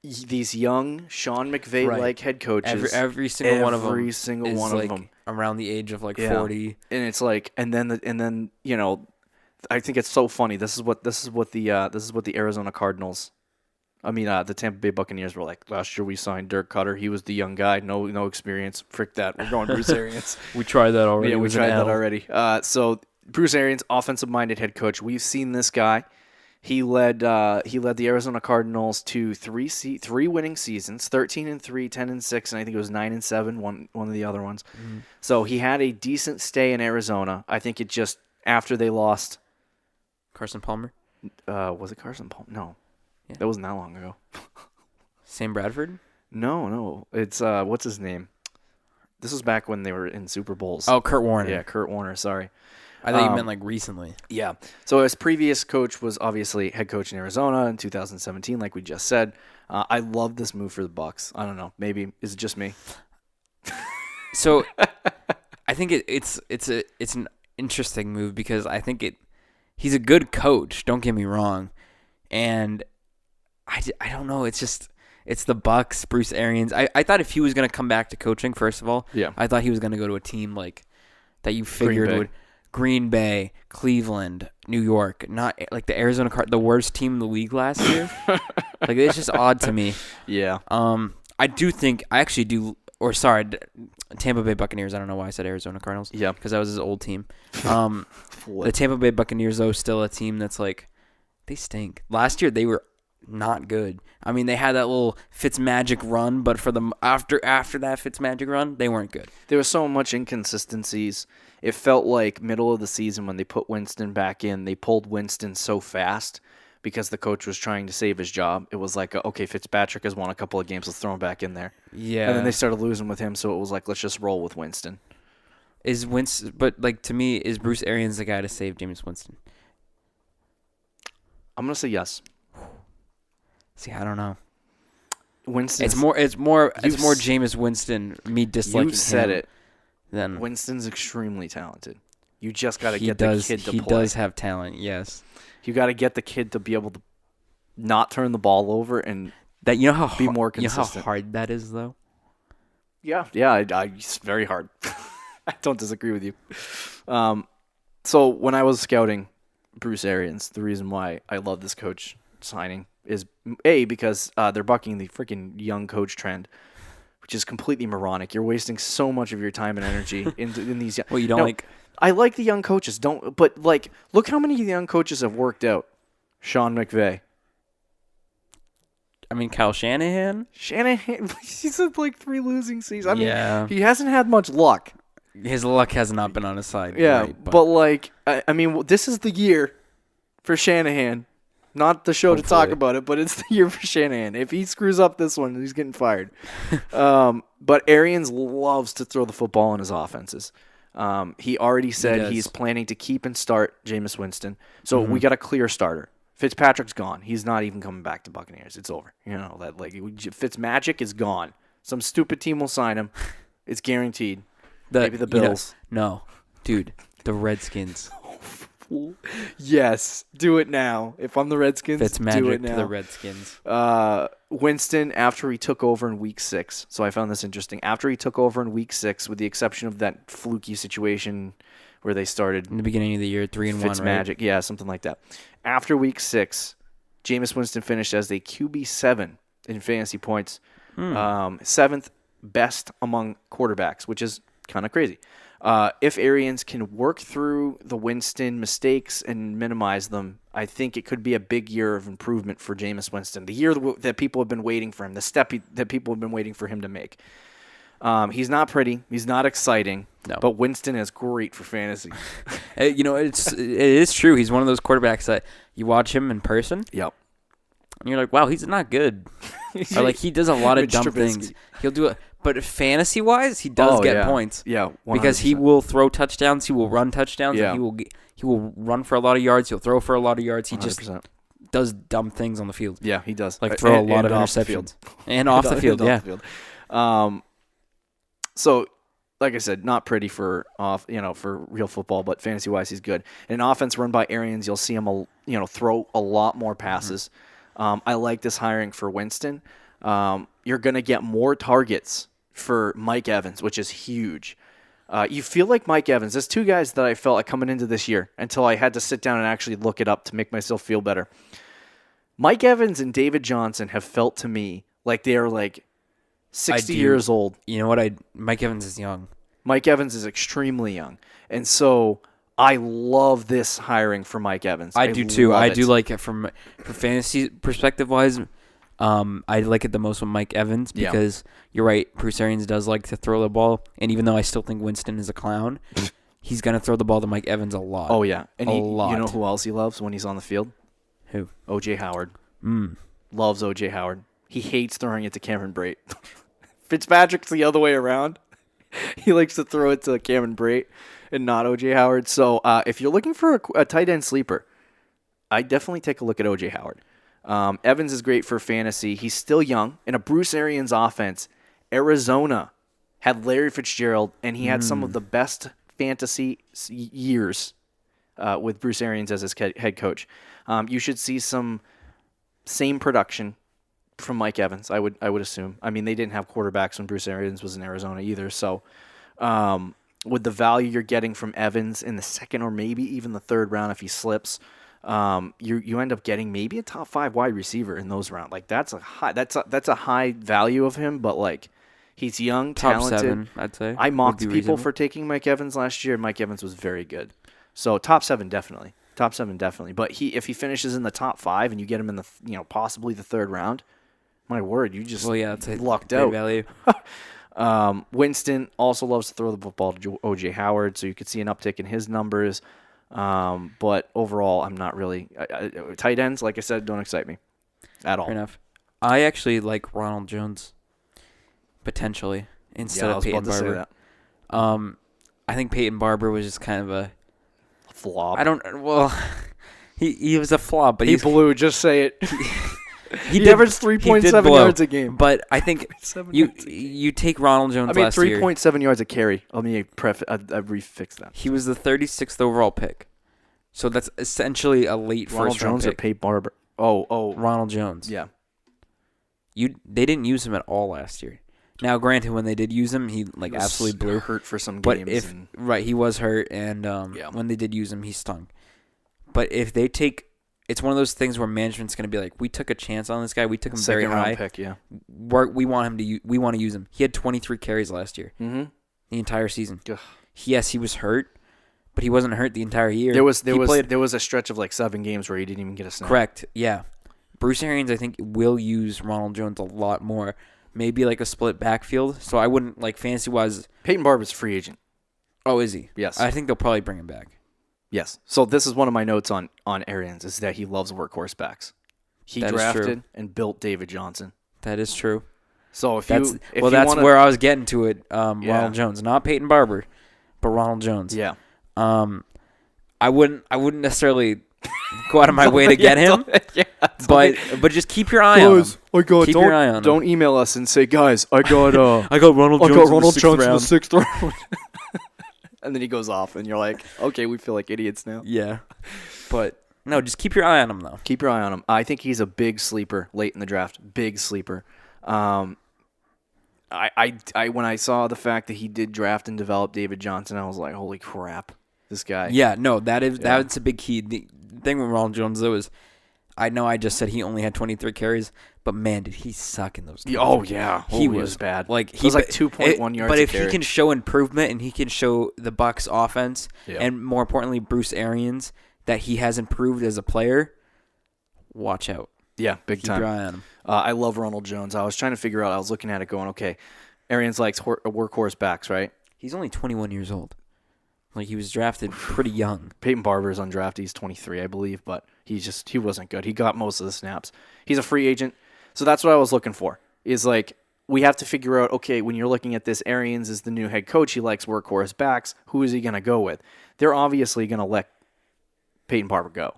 these young Sean McVay-like head coaches. Every single one of them. Every single one of them. Around the age of 40. And it's and then I think it's so funny. This is what the Arizona Cardinals, the Tampa Bay Buccaneers were like. Last year we signed Dirk Cutter. He was the young guy, no experience. Frick that. We're going Bruce Arians. We tried that already. Yeah, we tried that already. So Bruce Arians, offensive-minded head coach. We've seen this guy. He led the Arizona Cardinals to three winning seasons, 13-3, 10-6, and I think it was 9-7, one of the other ones. Mm-hmm. So he had a decent stay in Arizona. I think it just after they lost Carson Palmer. Was it Carson Palmer? No, that wasn't that long ago. Sam Bradford? No, it's what's his name? This was back when they were in Super Bowls. Oh, Kurt Warner. Yeah, Kurt Warner. Sorry. I thought you meant recently. Yeah. So his previous coach was obviously head coach in Arizona in 2017, like we just said. I love this move for the Bucs. I don't know. Maybe is it just me? So I think it's an interesting move because I think he's a good coach. Don't get me wrong, and I don't know. It's the Bucs. Bruce Arians. I thought if he was going to come back to coaching, first of all, I thought he was going to go to a team that you figured would. Green Bay, Cleveland, New York, not like the Arizona the worst team in the league last year. Like, it's just odd to me. Yeah. Tampa Bay Buccaneers. I don't know why I said Arizona Cardinals. Yeah. Because that was his old team. The Tampa Bay Buccaneers, though, still a team that's like, they stink. Last year, they were not good. I mean, they had that little Fitzmagic run, but for them after that Fitzmagic run, they weren't good. There was so much inconsistencies. It felt like middle of the season when they put Winston back in, they pulled Winston so fast because the coach was trying to save his job. It was like, okay, Fitzpatrick has won a couple of games, let's throw him back in there. Yeah. And then they started losing with him, so it was like, let's just roll with Winston. But like, to me, is Bruce Arians the guy to save Jameis Winston? I'm gonna say yes. See, I don't know. Winston. It's more Jameis Winston. Me disliking him. You said it. Then Winston's extremely talented. You just got to get the kid to play. He does have talent. Yes. You got to get the kid to be able to not turn the ball over and that. You know how be more consistent. You know how hard that is, though. Yeah. It's very hard. I don't disagree with you. So when I was scouting Bruce Arians, the reason why I love this coach signing is because they're bucking the freaking young coach trend, which is completely moronic. You're wasting so much of your time and energy in these. Well, you don't like. I like the young coaches. But look how many young coaches have worked out. Sean McVay. I mean, Kyle Shanahan. He's had like 3 losing seasons. I mean, he hasn't had much luck. His luck has not been on his side. Yeah, right, but I mean, this is the year for Shanahan. Not the show to talk about it, but it's the year for Shanahan. If he screws up this one, he's getting fired. But Arians loves to throw the football in his offenses. He already said he's planning to keep and start Jameis Winston. So we got a clear starter. Fitzpatrick's gone. He's not even coming back to Buccaneers. It's over. You know that Fitzmagic is gone. Some stupid team will sign him. It's guaranteed. Maybe the Bills. No, dude, the Redskins. Yes, do it now. If I'm the Redskins, do it now. To the Redskins. Winston, after he took over in Week 6, so I found this interesting. After he took over in Week 6, with the exception of that fluky situation where they started in the beginning of the year, 3-1, Fitzmagic, right? Yeah, something like that. After Week 6, Jameis Winston finished as a QB7 in fantasy points, 7th best among quarterbacks, which is kind of crazy. If Arians can work through the Winston mistakes and minimize them, I think it could be a big year of improvement for Jameis Winston. The year that people have been waiting for him, the step that people have been waiting for him to make. He's not pretty. He's not exciting. No. But Winston is great for fantasy. It is true. He's one of those quarterbacks that you watch him in person. Yep. And you're like, wow, he's not good. Or like, he does a lot of dumb things. He'll do it. But fantasy-wise, he does get points. Yeah, 100%. Because he will throw touchdowns, he will run touchdowns, yeah. and he will run for a lot of yards, he'll throw for a lot of yards. He 100%. just does dumb things on the field. Yeah, he does. Like throw a lot of interceptions. And off the field, yeah. So, like I said, not pretty for real football, but fantasy-wise, he's good. In an offense run by Arians, you'll see him throw a lot more passes. I like this hiring for Winston. You're going to get more targets for Mike Evans, which is huge. You feel like Mike Evans. There's 2 guys that I felt like coming into this year until I had to sit down and actually look it up to make myself feel better. Mike Evans and David Johnson have felt to me like they are like 60 years old. You know what? Mike Evans is young. Mike Evans is extremely young. And so I love this hiring for Mike Evans. I do too. I do like it from fantasy perspective-wise. I like it the most with Mike Evans because you're right. Bruce Arians does like to throw the ball, and even though I still think Winston is a clown, he's gonna throw the ball to Mike Evans a lot. Oh yeah, and a lot. You know who else he loves when he's on the field? Who? O.J. Howard. Loves O.J. Howard. He hates throwing it to Cameron Brate. Fitzpatrick's the other way around. He likes to throw it to Cameron Brate and not O.J. Howard. So if you're looking for a tight end sleeper, I definitely take a look at O.J. Howard. Evans is great for fantasy. He's still young. In a Bruce Arians offense, Arizona had Larry Fitzgerald, and he had some of the best fantasy years with Bruce Arians as his head coach. You should see some same production from Mike Evans, I would assume. I mean, they didn't have quarterbacks when Bruce Arians was in Arizona either. So with the value you're getting from Evans in the second or maybe even the third round if he slips, you end up getting maybe a top 5 wide receiver in those rounds. Like that's a high value of him, but like he's young, top talented. 7, I'd say. I mocked people for taking Mike Evans last year, and Mike Evans was very good. So top 7 definitely. Top 7 definitely. But if he finishes in the top 5 and you get him in the possibly the third round, my word, you just lucked out. Value. Winston also loves to throw the football to O.J. Howard, so you could see an uptick in his numbers. But overall, I'm not really tight ends. Like I said, don't excite me at all. Fair enough. I actually like Ronald Jones potentially instead of Peyton Barber. Say that. I think Peyton Barber was just kind of a flop. He was a flop, but he blew. Just say it. He averaged 3.7 yards a game. But I think you take Ronald Jones last year. 3.7 yards a carry. Let me refix that. He was the 36th overall pick. So that's essentially a late Ronald first round Jones pick. or Peyton Barber? Oh. Ronald Jones. Yeah. They didn't use him at all last year. Now, granted, when they did use him, he absolutely blew. Hurt for some but games. He was hurt, and when they did use him, he stung. But if they take, it's one of those things where management's going to be like, we took a chance on this guy, we took him very high. Pick, yeah. We want to use him. He had 23 carries last year, the entire season. Ugh. Yes, he was hurt, but he wasn't hurt the entire year. There was a stretch of like 7 games where he didn't even get a snap. Correct. Yeah, Bruce Arians, I think, will use Ronald Jones a lot more. Maybe like a split backfield. So I wouldn't, like, fantasy-wise. Peyton Barber's a free agent. Oh, is he? Yes. I think they'll probably bring him back. Yes. So this is one of my notes on Arians is that he loves workhorse backs. He drafted and built David Johnson. That is true. So that's where I was getting to it. Ronald Jones, not Peyton Barber, but Ronald Jones. Yeah. I wouldn't necessarily go out of my way to get him. But just keep your eye on him. Keep your eye on him. Don't email us and say, guys, I got Ronald Jones in the 6th round. And then he goes off, and you're like, okay, we feel like idiots now. Yeah. But, no, just keep your eye on him, though. Keep your eye on him. I think he's a big sleeper late in the draft. Big sleeper. When I saw the fact that he did draft and develop David Johnson, I was like, holy crap, this guy. Yeah, no, that's a big key. The thing with Ronald Jones, though, is I know I just said he only had 23 carries, but man, did he suck in those games. Oh, yeah. He was bad. He was like 2.1 yards But if carry. he can show improvement and he can show the Bucs offense, and more importantly, Bruce Arians, that he has improved as a player, watch out. Yeah, big time. Keep your eye on him. I love Ronald Jones. I was trying to figure out, I was looking at it going, okay, Arians likes workhorse backs, right? He's only 21 years old. Like, he was drafted pretty young. Peyton Barber is undrafted. He 23, I believe, but he wasn't good. He got most of the snaps. He's a free agent. So that's what I was looking for, is like, we have to figure out, okay, when you're looking at this, Arians is the new head coach. He likes workhorse backs. Who is he going to go with? They're obviously going to let Peyton Barber go.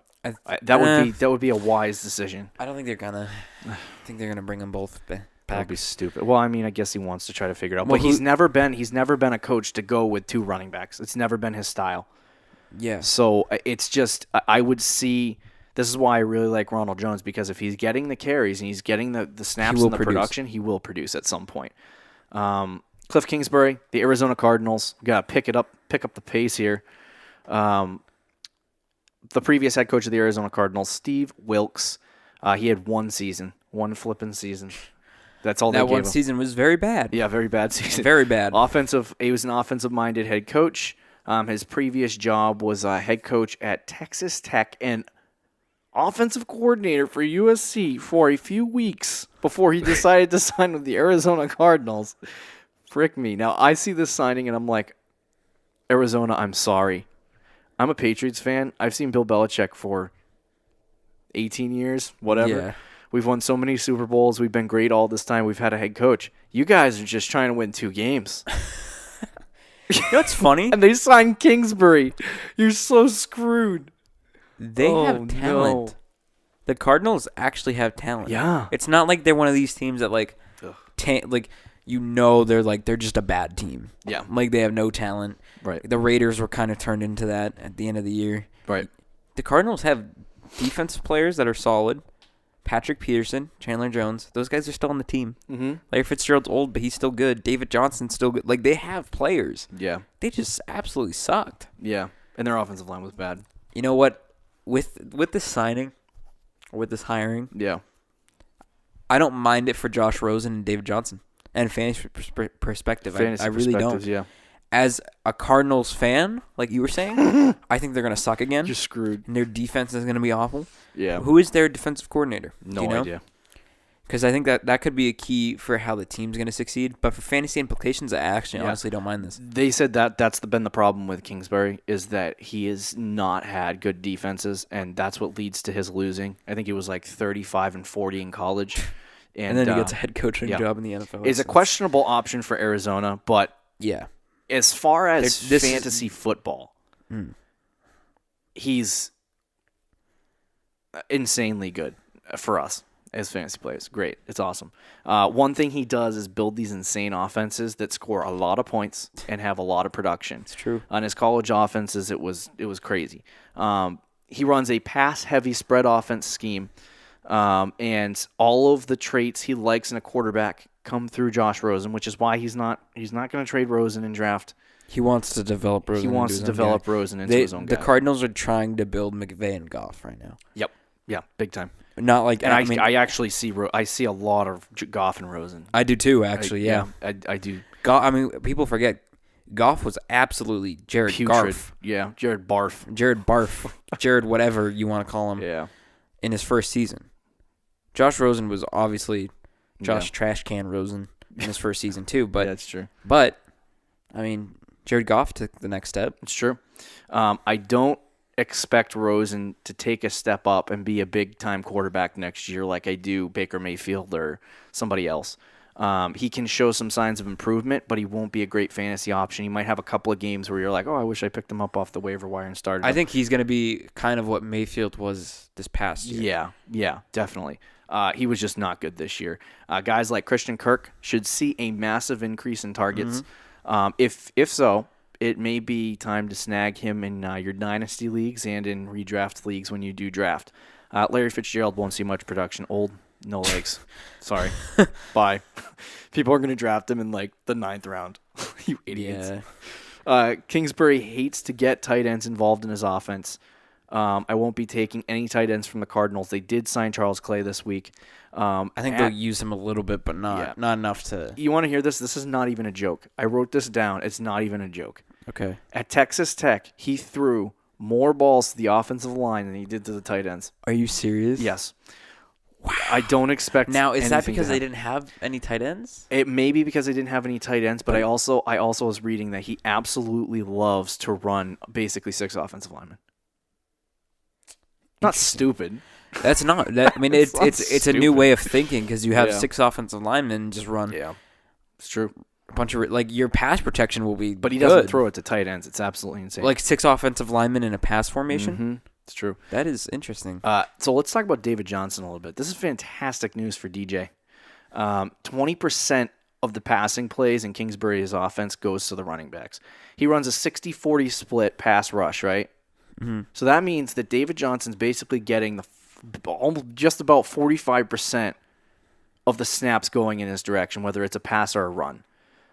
That would be a wise decision. I don't think they're going to. I think they're going to bring them both back. That would be stupid. Well, I mean, I guess he wants to try to figure it out. But he's never been a coach to go with 2 running backs. It's never been his style. Yeah. So it's just, I would see, this is why I really like Ronald Jones, because if he's getting the carries and he's getting the snaps and the production, he will produce at some point. Kliff Kingsbury, the Arizona Cardinals, got to pick up the pace here. The previous head coach of the Arizona Cardinals, Steve Wilkes, he had one flipping season. That's all they gave him. That one season was very bad. Yeah, very bad season. Very bad. He was an offensive-minded head coach. His previous job was a head coach at Texas Tech and offensive coordinator for USC for a few weeks before he decided to sign with the Arizona Cardinals. Frick me. Now, I see this signing, and I'm like, Arizona, I'm sorry. I'm a Patriots fan. I've seen Bill Belichick for 18 years, whatever. Yeah. We've won so many Super Bowls. We've been great all this time. We've had a head coach. You guys are just trying to win 2 games. You know what's funny? And they signed Kingsbury. You're so screwed. They have talent. No. The Cardinals actually have talent. Yeah. It's not like they're one of these teams that they're just a bad team. Yeah. Like they have no talent. Right. The Raiders were kind of turned into that at the end of the year. Right. The Cardinals have defensive players that are solid. Patrick Peterson, Chandler Jones, those guys are still on the team. Mm-hmm. Larry Fitzgerald's old, but he's still good. David Johnson's still good. Like, they have players. Yeah. They just absolutely sucked. Yeah. And their offensive line was bad. You know what? With this signing, or with this hiring, Yeah. I don't mind it for Josh Rosen and David Johnson. And fantasy perspective, I really don't. Yeah. As a Cardinals fan, like you were saying, I think they're going to suck again. You're screwed. And their defense is going to be awful. Yeah. Who is their defensive coordinator? No idea. Because I think that could be a key for how the team's going to succeed. But for fantasy implications, I actually honestly don't mind this. They said that's been the problem with Kingsbury, is that he has not had good defenses, and that's what leads to his losing. I think he was like 35-40 in college. And then he gets a head coaching job in the NFL. It's a questionable option for Arizona, but yeah. As far as fantasy football, he's insanely good for us as fantasy players. Great. It's awesome. One thing he does is build these insane offenses that score a lot of points and have a lot of production. It's true. On his college offenses, it was crazy. He runs a pass-heavy spread offense scheme, and all of the traits he likes in a quarterback come through Josh Rosen, which is why he's not going to trade Rosen in draft. He wants to develop Rosen. He wants to develop Rosen into his own guy. The Cardinals are trying to build McVay and Goff right now. Yep. Yeah, big time. Not like, and I actually see a lot of Goff and Rosen. I do too, actually. I do. Goff, I mean, people forget Goff was absolutely Jared Putrid. Garf. Yeah, Jared Barf. Jared whatever you want to call him. Yeah. In his first season, Josh Rosen was obviously Trash Can Rosen in his first season too. But that's true. But I mean, Jared Goff took the next step. It's true. I don't expect Rosen to take a step up and be a big-time quarterback next year like I do Baker Mayfield or somebody else. He can show some signs of improvement, but he won't be a great fantasy option. He might have a couple of games where you're like, oh, I wish I picked him up off the waiver wire and started him. I think he's going to be kind of what Mayfield was this past year. Yeah, definitely. He was just not good this year. Guys like Christian Kirk should see a massive increase in targets. If so, it may be time to snag him in your dynasty leagues and in redraft leagues when you do draft. Larry Fitzgerald won't see much production. Old, no legs. Sorry. Bye. People are going to draft him in like the 9th round. You idiots. Yeah. Kingsbury hates to get tight ends involved in his offense. I won't be taking any tight ends from the Cardinals. They did sign Charles Clay this week. I think they'll use him a little bit, but not enough to... You want to hear this? This is not even a joke. I wrote this down. It's not even a joke. Okay. At Texas Tech, he threw more balls to the offensive line than he did to the tight ends. Are you serious? Yes. Wow. I don't expect... Now, is that because they didn't have any tight ends? It may be because they didn't have any tight ends, but I also was reading that he absolutely loves to run basically 6 offensive linemen. Not stupid. That's not. I mean, it's a new way of thinking because you have 6 offensive linemen just run. Yeah, it's true. A bunch of your pass protection will be. But he doesn't throw it to tight ends. It's absolutely insane. Like 6 offensive linemen in a pass formation. Mm-hmm. It's true. That is interesting. So let's talk about David Johnson a little bit. This is fantastic news for DJ. 20% of the passing plays in Kingsbury's offense goes to the running backs. He runs a 60-40 split pass rush, right? Mm-hmm. So that means that David Johnson's basically getting almost just about 45% of the snaps going in his direction, whether it's a pass or a run.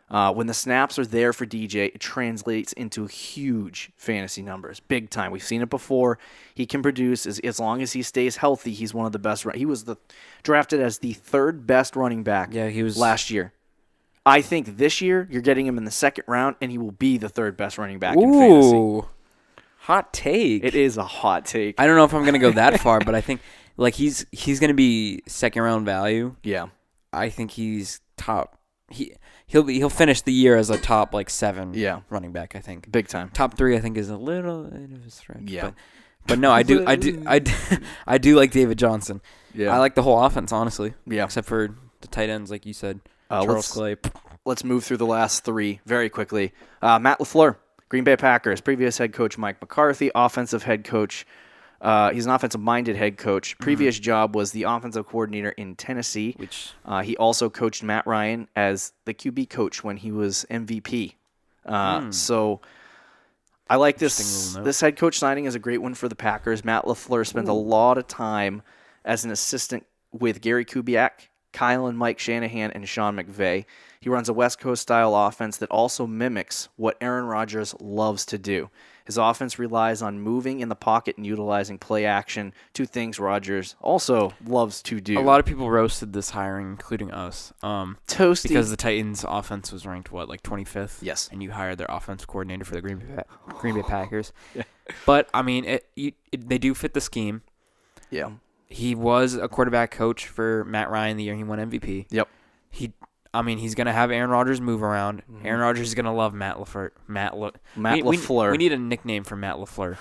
When the snaps are there for DJ, it translates into huge fantasy numbers, big time. We've seen it before. He can produce as long as he stays healthy. He's one of the best. He was drafted as the 3rd best running back. Yeah, he was last year. I think this year you're getting him in the 2nd round, and he will be the 3rd best running back in fantasy. Hot take. It is a hot take. I don't know if I'm going to go that far, but I think like he's going to be 2nd round value. Yeah. I think he's top. He'll finish the year as a top 7 running back, I think. Big time. Top 3 I think is a little bit of a stretch. Yeah. But no, I do like David Johnson. Yeah. I like the whole offense, honestly. Yeah. Except for the tight ends, like you said. Charles Clay. Let's move through the last 3 very quickly. Matt Lafleur, Green Bay Packers, previous head coach Mike McCarthy, offensive head coach. He's an offensive-minded head coach. Previous job was the offensive coordinator in Tennessee. Which he also coached Matt Ryan as the QB coach when he was MVP. So I like this. This head coach signing is a great one for the Packers. Matt Lafleur spent a lot of time as an assistant with Gary Kubiak, Kyle and Mike Shanahan, and Sean McVay. He runs a West Coast-style offense that also mimics what Aaron Rodgers loves to do. His offense relies on moving in the pocket and utilizing play action, two things Rodgers also loves to do. A lot of people roasted this hiring, including us. Toasty. Because the Titans' offense was ranked, 25th? Yes. And you hired their offensive coordinator for the Green Bay Packers. Yeah. But, I mean, they do fit the scheme. Yeah. He was a quarterback coach for Matt Ryan the year he won MVP. Yep. He's going to have Aaron Rodgers move around. Mm-hmm. Aaron Rodgers is going to love Matt Lafleur. Lafleur. We need a nickname for Matt Lafleur.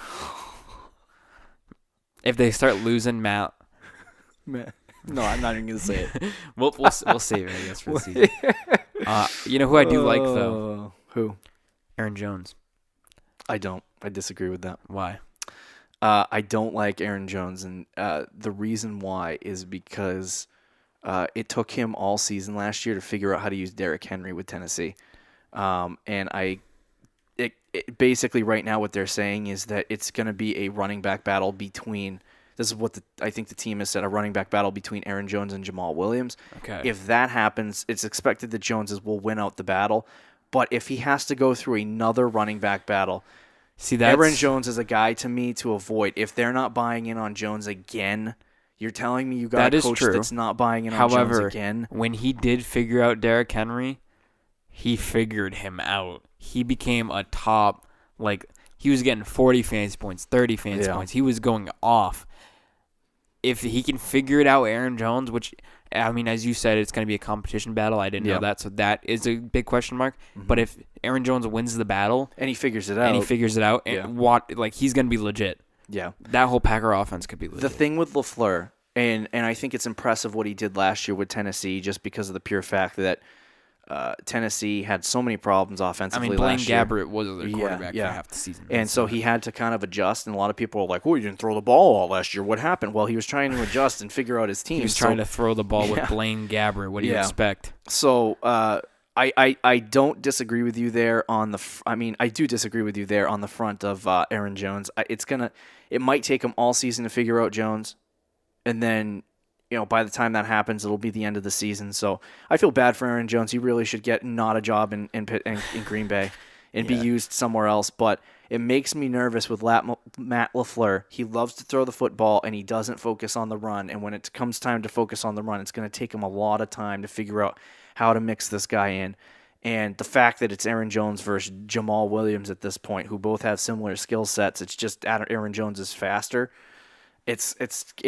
If they start losing Matt. No, I'm not even going to say it. we'll save it, I guess, for the season. You know who I do like, though? Who? Aaron Jones. I don't. I disagree with that. Why? I don't like Aaron Jones, and the reason why is because it took him all season last year to figure out how to use Derrick Henry with Tennessee. And basically right now what they're saying is that it's going to be a running back battle between – this is what I think the team has said, a running back battle between Aaron Jones and Jamal Williams. Okay. If that happens, it's expected that Jones will win out the battle. But if he has to go through another running back battle – Aaron Jones is a guy to me to avoid. If they're not buying in on Jones again, you're telling me you got a coach that's not buying in on Jones again? When he did figure out Derrick Henry, he figured him out. He became a top, he was getting 40 fantasy points, 30 fantasy points. He was going off. If he can figure it out, Aaron Jones, which, I mean, as you said, it's going to be a competition battle. I didn't know that, so that is a big question mark. Mm-hmm. But if Aaron Jones wins the battle and he figures it out, and he's going to be legit. Yeah, that whole Packer offense could be legit. The thing with Lafleur, and I think it's impressive what he did last year with Tennessee, just because of the pure fact that Tennessee had so many problems offensively last year. Blaine Gabbert was their quarterback for half the season. And so he had to kind of adjust, and a lot of people were like, you didn't throw the ball all last year. What happened? Well, he was trying to adjust and figure out his team. He was trying to throw the ball with Blaine Gabbert. What do you expect? So I don't disagree with you there on the I do disagree with you there on the front of Aaron Jones. It might take him all season to figure out Jones, and then by the time that happens, it'll be the end of the season. So I feel bad for Aaron Jones. He really should get not a job in Green Bay and be used somewhere else. But it makes me nervous with Matt Lafleur. He loves to throw the football, and he doesn't focus on the run. And when it comes time to focus on the run, it's going to take him a lot of time to figure out how to mix this guy in. And the fact that it's Aaron Jones versus Jamal Williams at this point, who both have similar skill sets, it's just Aaron Jones is faster. It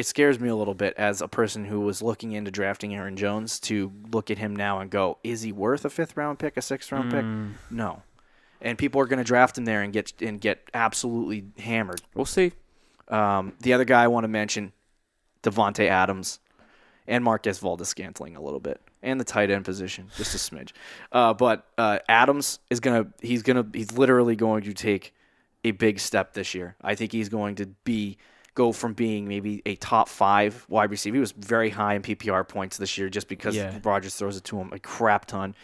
scares me a little bit as a person who was looking into drafting Aaron Jones to look at him now and go, is he worth a 5th-round pick, a 6th-round pick? No. And people are going to draft him there and get absolutely hammered. We'll see. The other guy I want to mention, Devontae Adams and Marquez Valdes-Scantling a little bit, and the tight end position, just a smidge. But Adams he's literally going to take a big step this year. I think he's going to go from being maybe a top 5 wide receiver. He was very high in PPR points this year just because Rodgers throws it to him a crap ton.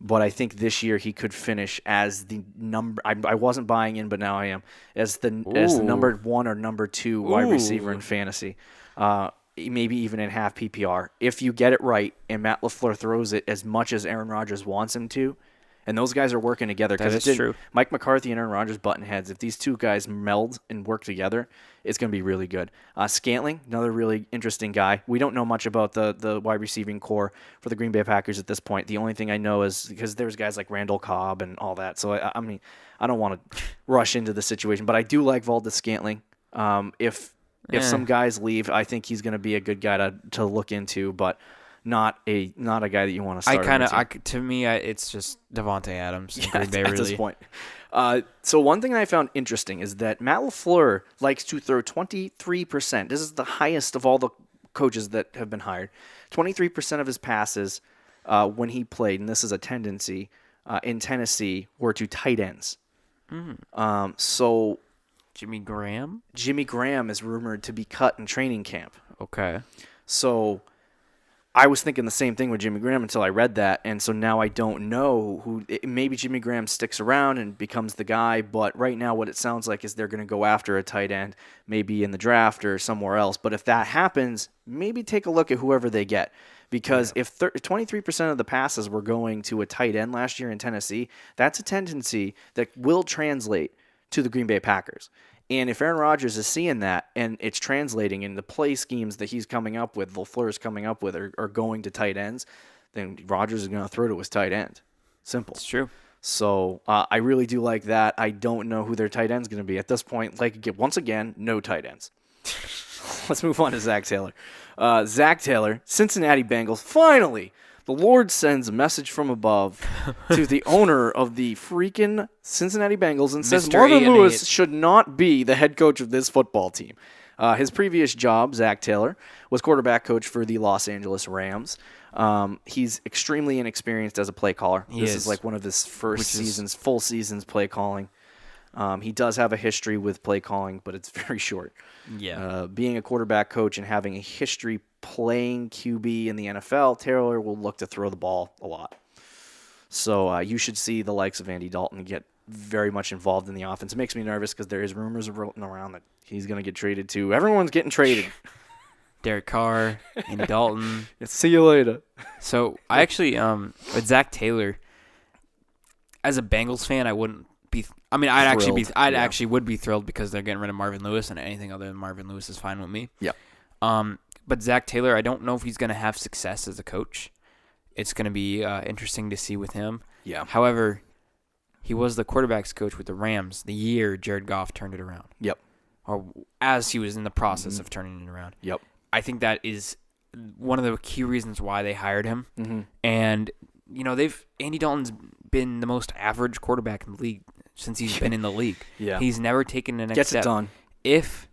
But I think this year he could finish as the number. I wasn't buying in, but now I am as the number 1 or number 2 wide receiver in fantasy. Maybe even in half PPR if you get it right and Matt Lafleur throws it as much as Aaron Rodgers wants him to. And those guys are working together. That is true. Mike McCarthy and Aaron Rodgers button heads. If these two guys meld and work together, it's going to be really good. Scantling, another really interesting guy. We don't know much about the wide receiving core for the Green Bay Packers at this point. The only thing I know is because there's guys like Randall Cobb and all that. So, I mean, I don't want to rush into the situation. But I do like Valdes-Scantling. If some guys leave, I think he's going to be a good guy to look into. But not a guy that you want to start. To me, it's just Devontae Adams in Green Bay, at this point. So one thing I found interesting is that Matt Lafleur likes to throw 23%. This is the highest of all the coaches that have been hired. 23% of his passes when he played, and this is a tendency in Tennessee, were to tight ends. So Jimmy Graham? Jimmy Graham is rumored to be cut in training camp. Okay. So I was thinking the same thing with Jimmy Graham until I read that, and so now I don't know who. Maybe Jimmy Graham sticks around and becomes the guy, but right now what it sounds like is they're going to go after a tight end, maybe in the draft or somewhere else. But if that happens, maybe take a look at whoever they get, because if 23% of the passes were going to a tight end last year in Tennessee, that's a tendency that will translate to the Green Bay Packers. And if Aaron Rodgers is seeing that and it's translating in the play schemes that he's coming up with, Lafleur is coming up with, are going to tight ends, then Rodgers is going to throw to his tight end. Simple. It's true. So I really do like that. I don't know who their tight end's going to be at this point. Once again, no tight ends. Let's move on to Zac Taylor. Zac Taylor, Cincinnati Bengals, finally. The Lord sends a message from above to the owner of the freaking Cincinnati Bengals and says Marvin Lewis should not be the head coach of this football team. His previous job, Zac Taylor, was quarterback coach for the Los Angeles Rams. He's extremely inexperienced as a play caller. This is like one of his full seasons play calling. He does have a history with play calling, but it's very short. Yeah. Being a quarterback coach and having a history playing QB in the NFL, Taylor will look to throw the ball a lot. So you should see the likes of Andy Dalton get very much involved in the offense. It makes me nervous because there is rumors rolling around that he's going to get traded too. Everyone's getting traded. Derek Carr, Andy Dalton. See you later. So I actually, with Zac Taylor, as a Bengals fan, I wouldn't be. I mean, actually would be thrilled because they're getting rid of Marvin Lewis, and anything other than Marvin Lewis is fine with me. Yeah. But Zac Taylor, I don't know if he's going to have success as a coach. It's going to be interesting to see with him. Yeah. However, he was the quarterback's coach with the Rams the year Jared Goff turned it around. Yep. Or as he was in the process of turning it around. Yep. I think that is one of the key reasons why they hired him. Mm-hmm. And, Andy Dalton's been the most average quarterback in the league since he's been in the league. Yeah. He's never taken the next step. Gets it done. If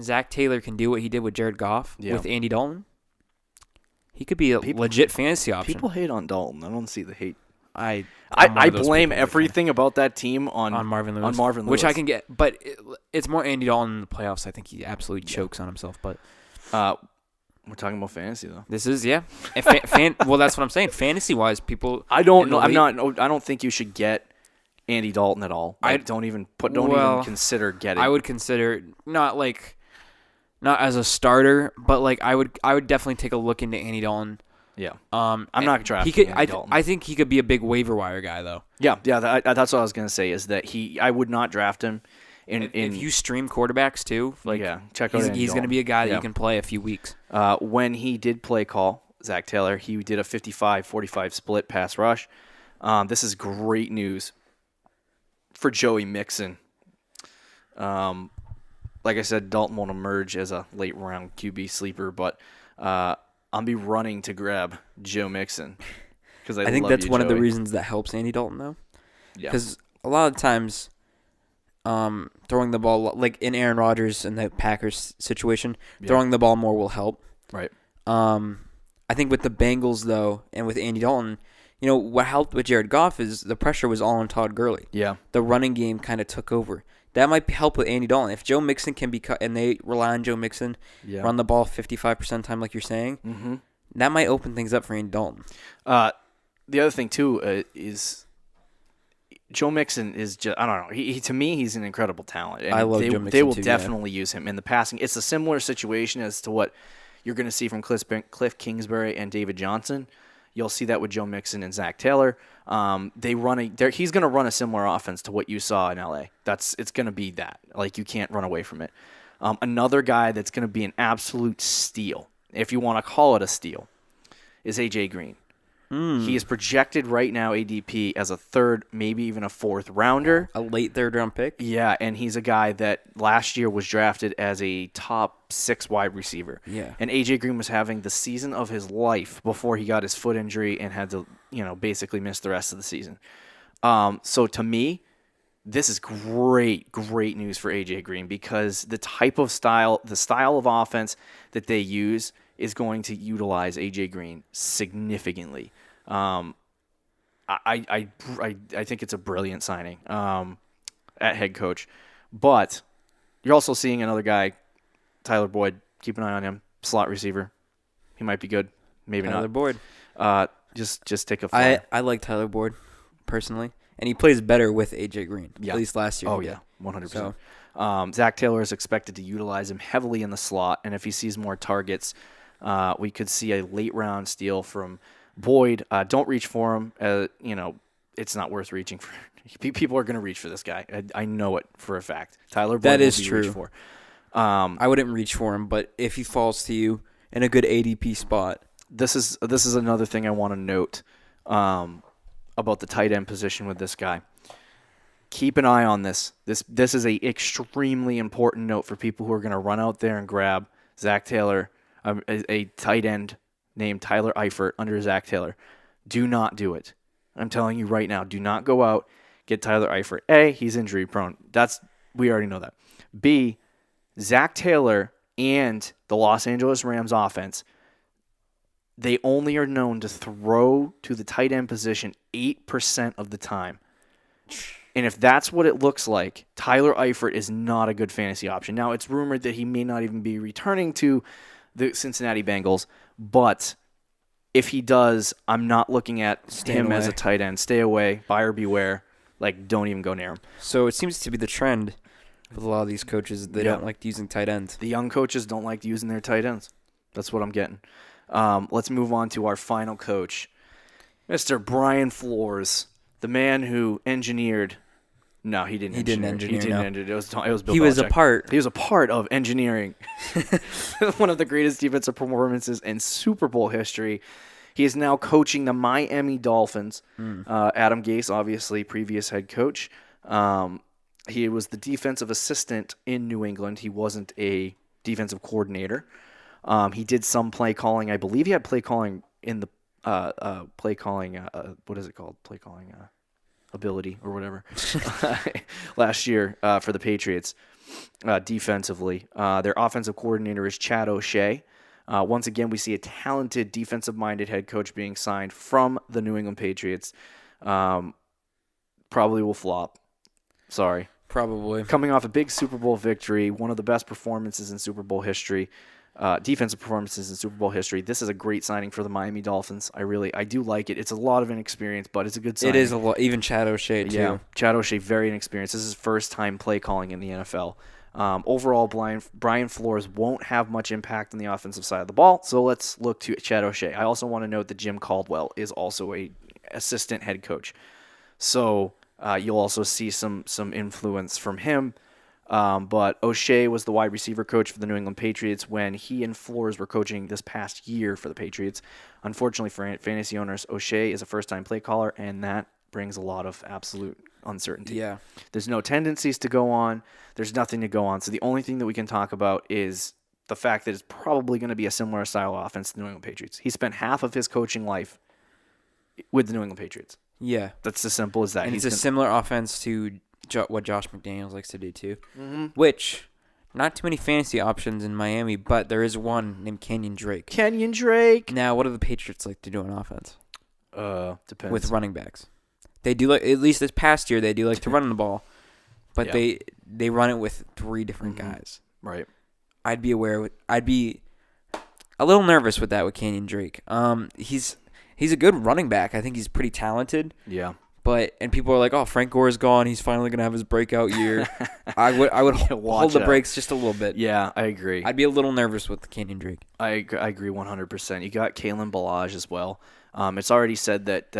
Zac Taylor can do what he did with Jared Goff with Andy Dalton, he could be a legit fantasy option. People hate on Dalton. I don't see the hate. I blame everything about that team on Marvin Lewis. Which I can get, but it's more Andy Dalton in the playoffs. I think he absolutely chokes on himself. But we're talking about fantasy though. This is well, that's what I'm saying. Fantasy wise, people. I don't know. I don't think you should get Andy Dalton at all. Don't even consider getting. I would consider not as a starter, but I would definitely take a look into Andy Dalton. Yeah. I'm not drafting Andy Dalton. I think he could be a big waiver wire guy though. Yeah. That's what I was gonna say. Is that I would not draft him. If you stream quarterbacks too, check out. He's going to be a guy that you can play a few weeks. When he did play call, Zac Taylor, he did a 55-45 split pass rush. This is great news for Joey Mixon. Like I said, Dalton won't emerge as a late round QB sleeper, but I'll be running to grab Joe Mixon because I think that's one of the reasons that helps Andy Dalton though. Yeah, because a lot of times. Throwing the ball, like in Aaron Rodgers and the Packers situation, throwing the ball more will help. Right. I think with the Bengals, though, and with Andy Dalton, what helped with Jared Goff is the pressure was all on Todd Gurley. Yeah. The running game kind of took over. That might help with Andy Dalton. If Joe Mixon can be cut, and they rely on Joe Mixon, run the ball 55% of the time like you're saying, that might open things up for Andy Dalton. The other thing, too, is... Joe Mixon is just, I don't know. To me, he's an incredible talent. And I love Joe Mixon, they will definitely use him in the passing. It's a similar situation as to what you're going to see from Kliff Kingsbury and David Johnson. You'll see that with Joe Mixon and Zac Taylor. He's going to run a similar offense to what you saw in LA. It's going to be that. You can't run away from it. Another guy that's going to be an absolute steal, if you want to call it a steal, is A.J. Green. He is projected right now, ADP, as a third, maybe even a fourth rounder. A late third-round pick? Yeah, and he's a guy that last year was drafted as a top 6 wide receiver. Yeah. And A.J. Green was having the season of his life before he got his foot injury and had to, basically miss the rest of the season. So to me, this is great news for A.J. Green because the style of offense that they use is going to utilize A.J. Green significantly. I think it's a brilliant signing at head coach. But you're also seeing another guy, Tyler Boyd. Keep an eye on him. Slot receiver. He might be good. maybe Tyler not. Boyd. Just take a flyer. I like Tyler Boyd personally, and he plays better with AJ Green. Yeah. At least last year. Oh yeah, 100%. Zac Taylor is expected to utilize him heavily in the slot, and if he sees more targets, we could see a late round steal from Boyd. Don't reach for him. It's not worth reaching for. People are going to reach for this guy. I know it for a fact. Tyler Boyd that is will be true. reached for. I wouldn't reach for him, but if he falls to you in a good ADP spot, this is another thing I want to note about the tight end position with this guy. Keep an eye on this. This is a extremely important note for people who are going to run out there and grab Zac Taylor, a tight end named Tyler Eifert under Zac Taylor. Do not do it. I'm telling you right now. Do not go out, get Tyler Eifert. A, he's injury prone. We already know that. B, Zac Taylor and the Los Angeles Rams offense, they only are known to throw to the tight end position 8% of the time. And if that's what it looks like, Tyler Eifert is not a good fantasy option. Now, it's rumored that he may not even be returning to the Cincinnati Bengals, but if he does, I'm not looking at him as a tight end. Stay away, buyer beware. Don't even go near him. So it seems to be the trend with a lot of these coaches. They don't like using tight ends. The young coaches don't like using their tight ends. That's what I'm getting. Let's move on to our final coach, Mr. Brian Flores, the man who engineered. No, he didn't. He didn't engineer. It was Bill Belichick. He was a part. He was a part of engineering one of the greatest defensive performances in Super Bowl history. He is now coaching the Miami Dolphins. Adam Gase, obviously, previous head coach. He was the defensive assistant in New England. He wasn't a defensive coordinator. He did some play calling. I believe he had play calling in the play calling. What is it called? Play calling ability or whatever. Last year for the Patriots defensively. Their offensive coordinator is Chad O'Shea. Once again, we see a talented defensive-minded head coach being signed from the New England Patriots. Probably will flop. Sorry. Probably. Coming off a big Super Bowl victory, one of the best performances in Super Bowl history, defensive performances in Super Bowl history. This is a great signing for the Miami Dolphins. I do like it. It's a lot of inexperience, but it's a good signing. It is a lot. Even Chad O'Shea, too. Yeah, Chad O'Shea, very inexperienced. This is his first time play calling in the NFL. Overall, Brian Flores won't have much impact on the offensive side of the ball, so let's look to Chad O'Shea. I also want to note that Jim Caldwell is also a assistant head coach. So you'll also see some influence from him. But O'Shea was the wide receiver coach for the New England Patriots when he and Flores were coaching this past year for the Patriots. Unfortunately for fantasy owners, O'Shea is a first-time play caller, and that brings a lot of absolute uncertainty. Yeah. There's no tendencies to go on. There's nothing to go on. So the only thing that we can talk about is the fact that it's probably going to be a similar style offense to the New England Patriots. He spent half of his coaching life with the New England Patriots. Yeah. That's as simple as that. And it's a similar offense to what Josh McDaniels likes to do too, which not too many fantasy options in Miami, but there is one named Kenyon Drake. Kenyon Drake. Now, what do the Patriots like to do on offense? Depends. With running backs, they do like, at least this past year they do like to run the ball, but they run it with three different guys. Right. I'd be a little nervous with that with Kenyon Drake. He's a good running back. I think he's pretty talented. Yeah. And people are like, oh, Frank Gore is gone. He's finally gonna have his breakout year. I would hold the brakes just a little bit. Yeah, I agree. I'd be a little nervous with Kenyon Drake. I agree 100%. You got Kalen Ballage as well. It's already said that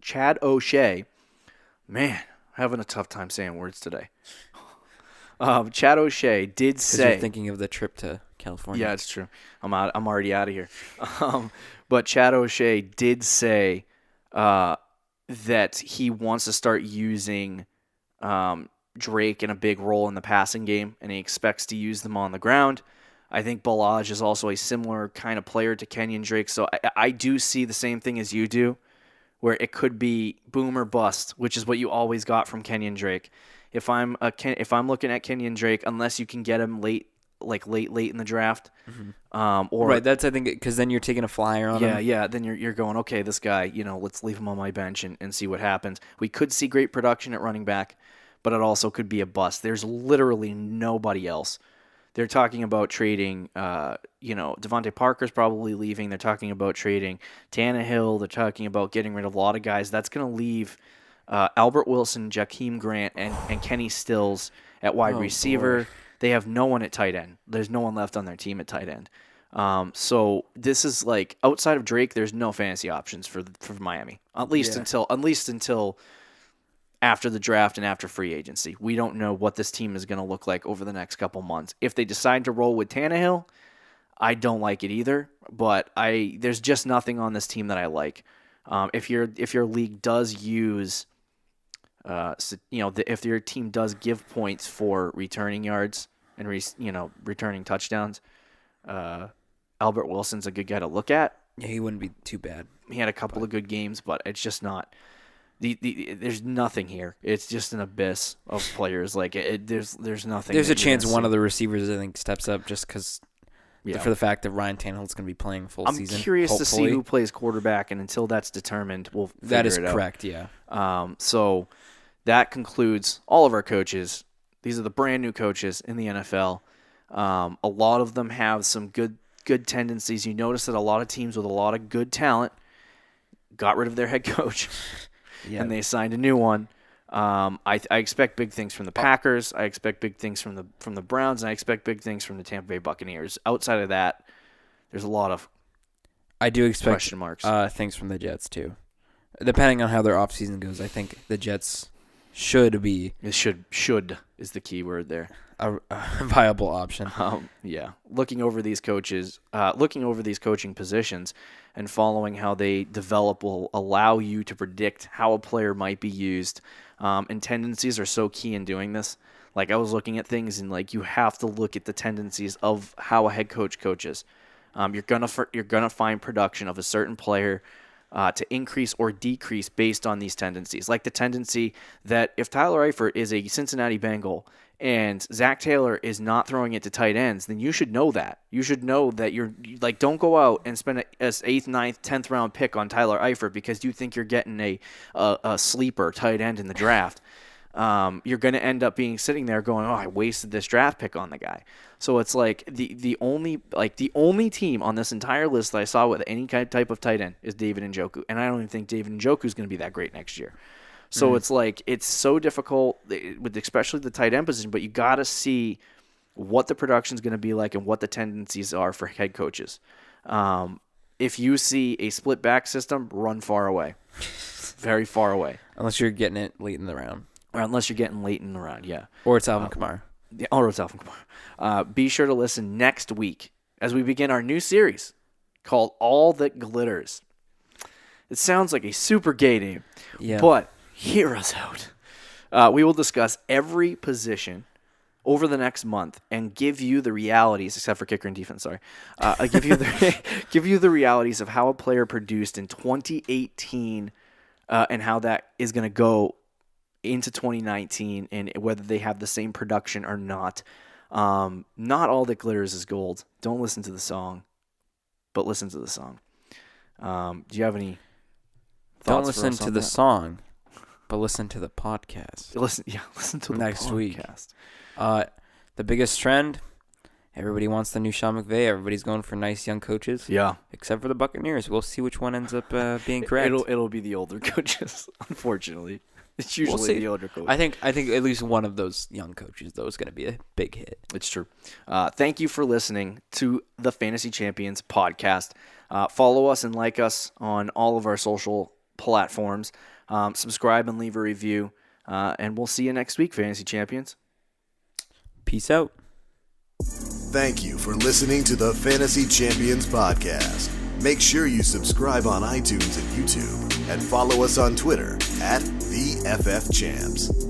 Chad O'Shea, man, having a tough time saying words today. Chad O'Shea did say, you're thinking of the trip to California. Yeah, it's true. I'm already out of here. But Chad O'Shea did say that he wants to start using Drake in a big role in the passing game, and he expects to use them on the ground. I think Ballage is also a similar kind of player to Kenyon Drake, so I do see the same thing as you do, where it could be boom or bust, which is what you always got from Kenyon Drake. If I'm looking at Kenyon Drake, unless you can get him late in the draft, or right, that's I think because then you're taking a flyer on him. Yeah. Then you're going, okay, this guy, let's leave him on my bench and see what happens. We could see great production at running back, but it also could be a bust. There's literally nobody else They're talking about trading, Devontae Parker's probably leaving. They're talking about trading Tannehill. They're talking about getting rid of a lot of guys. That's going to leave Albert Wilson, Jakeem Grant, and Kenny Stills at wide receiver. Boy. They have no one at tight end. There's no one left on their team at tight end. So this is like, outside of Drake, there's no fantasy options for Miami. At least until after the draft and after free agency. We don't know what this team is going to look like over the next couple months. If they decide to roll with Tannehill, I don't like it either, but there's just nothing on this team that I like. If your league does use, if your team does give points for returning yards and returning touchdowns, Albert Wilson's a good guy to look at. Yeah, he wouldn't be too bad. He had a couple of good games, but it's just not. There's nothing here. It's just an abyss of players. Like there's nothing. There's a chance one of the receivers I think steps up just because for the fact that Ryan Tannehill's going to be playing full season. I'm curious to see who plays quarterback, and until that's determined, we'll figure it out. That is correct. Yeah. So that concludes all of our coaches. These are the brand new coaches in the NFL. A lot of them have some good tendencies. You notice that a lot of teams with a lot of good talent got rid of their head coach. Yep. And they signed a new one. I expect big things from the Packers. I expect big things from the Browns, and I expect big things from the Tampa Bay Buccaneers. Outside of that, there's a lot of question marks. Things from the Jets too. Depending on how their offseason goes, I think the Jets should be. Should is the key word there. A viable option. Looking over these coaches, looking over these coaching positions, and following how they develop will allow you to predict how a player might be used. And tendencies are so key in doing this. Like, I was looking at things, and like, you have to look at the tendencies of how a head coach coaches. You're gonna find production of a certain player to increase or decrease based on these tendencies. Like the tendency that if Tyler Eifert is a Cincinnati Bengal and Zac Taylor is not throwing it to tight ends, then you should know that. You should know that don't go out and spend an 8th, 9th, 10th round pick on Tyler Eifert because you think you're getting a sleeper tight end in the draft. You're going to end up sitting there going, I wasted this draft pick on the guy. So it's like the only team on this entire list that I saw with any kind of type of tight end is David Njoku, and I don't even think David Njoku is going to be that great next year. So it's like, it's so difficult with especially the tight end position, but you got to see what the production is going to be like and what the tendencies are for head coaches. If you see a split back system, run far away, very far away. Unless you're getting it late in the round. Or unless you're getting late in the round, yeah. Or it's Alvin Kamara. Yeah, or it's Alvin Kamara. Be sure to listen next week as we begin our new series called All That Glitters. It sounds like a super gay name, but hear us out. We will discuss every position over the next month and give you the realities, except for kicker and defense, sorry. Give you the realities of how a player produced in 2018 and how that is going to go into 2019 and whether they have the same production or not. Not all that glitters is gold. Don't listen to the song, but listen to the song. Do you have any thoughts? Don't listen to the song, but listen to the podcast. Listen to the next podcast. Week. The biggest trend, everybody wants the new Sean McVay. Everybody's going for nice young coaches. Yeah. Except for the Buccaneers. We'll see which one ends up being correct. It'll be the older coaches, unfortunately. It's usually the older coach. I think at least one of those young coaches, though, is going to be a big hit. It's true. Thank you for listening to the Fantasy Champions podcast. Follow us and like us on all of our social platforms. Subscribe and leave a review. And we'll see you next week, Fantasy Champions. Peace out. Thank you for listening to the Fantasy Champions podcast. Make sure you subscribe on iTunes and YouTube and follow us on Twitter @TheFFChamps.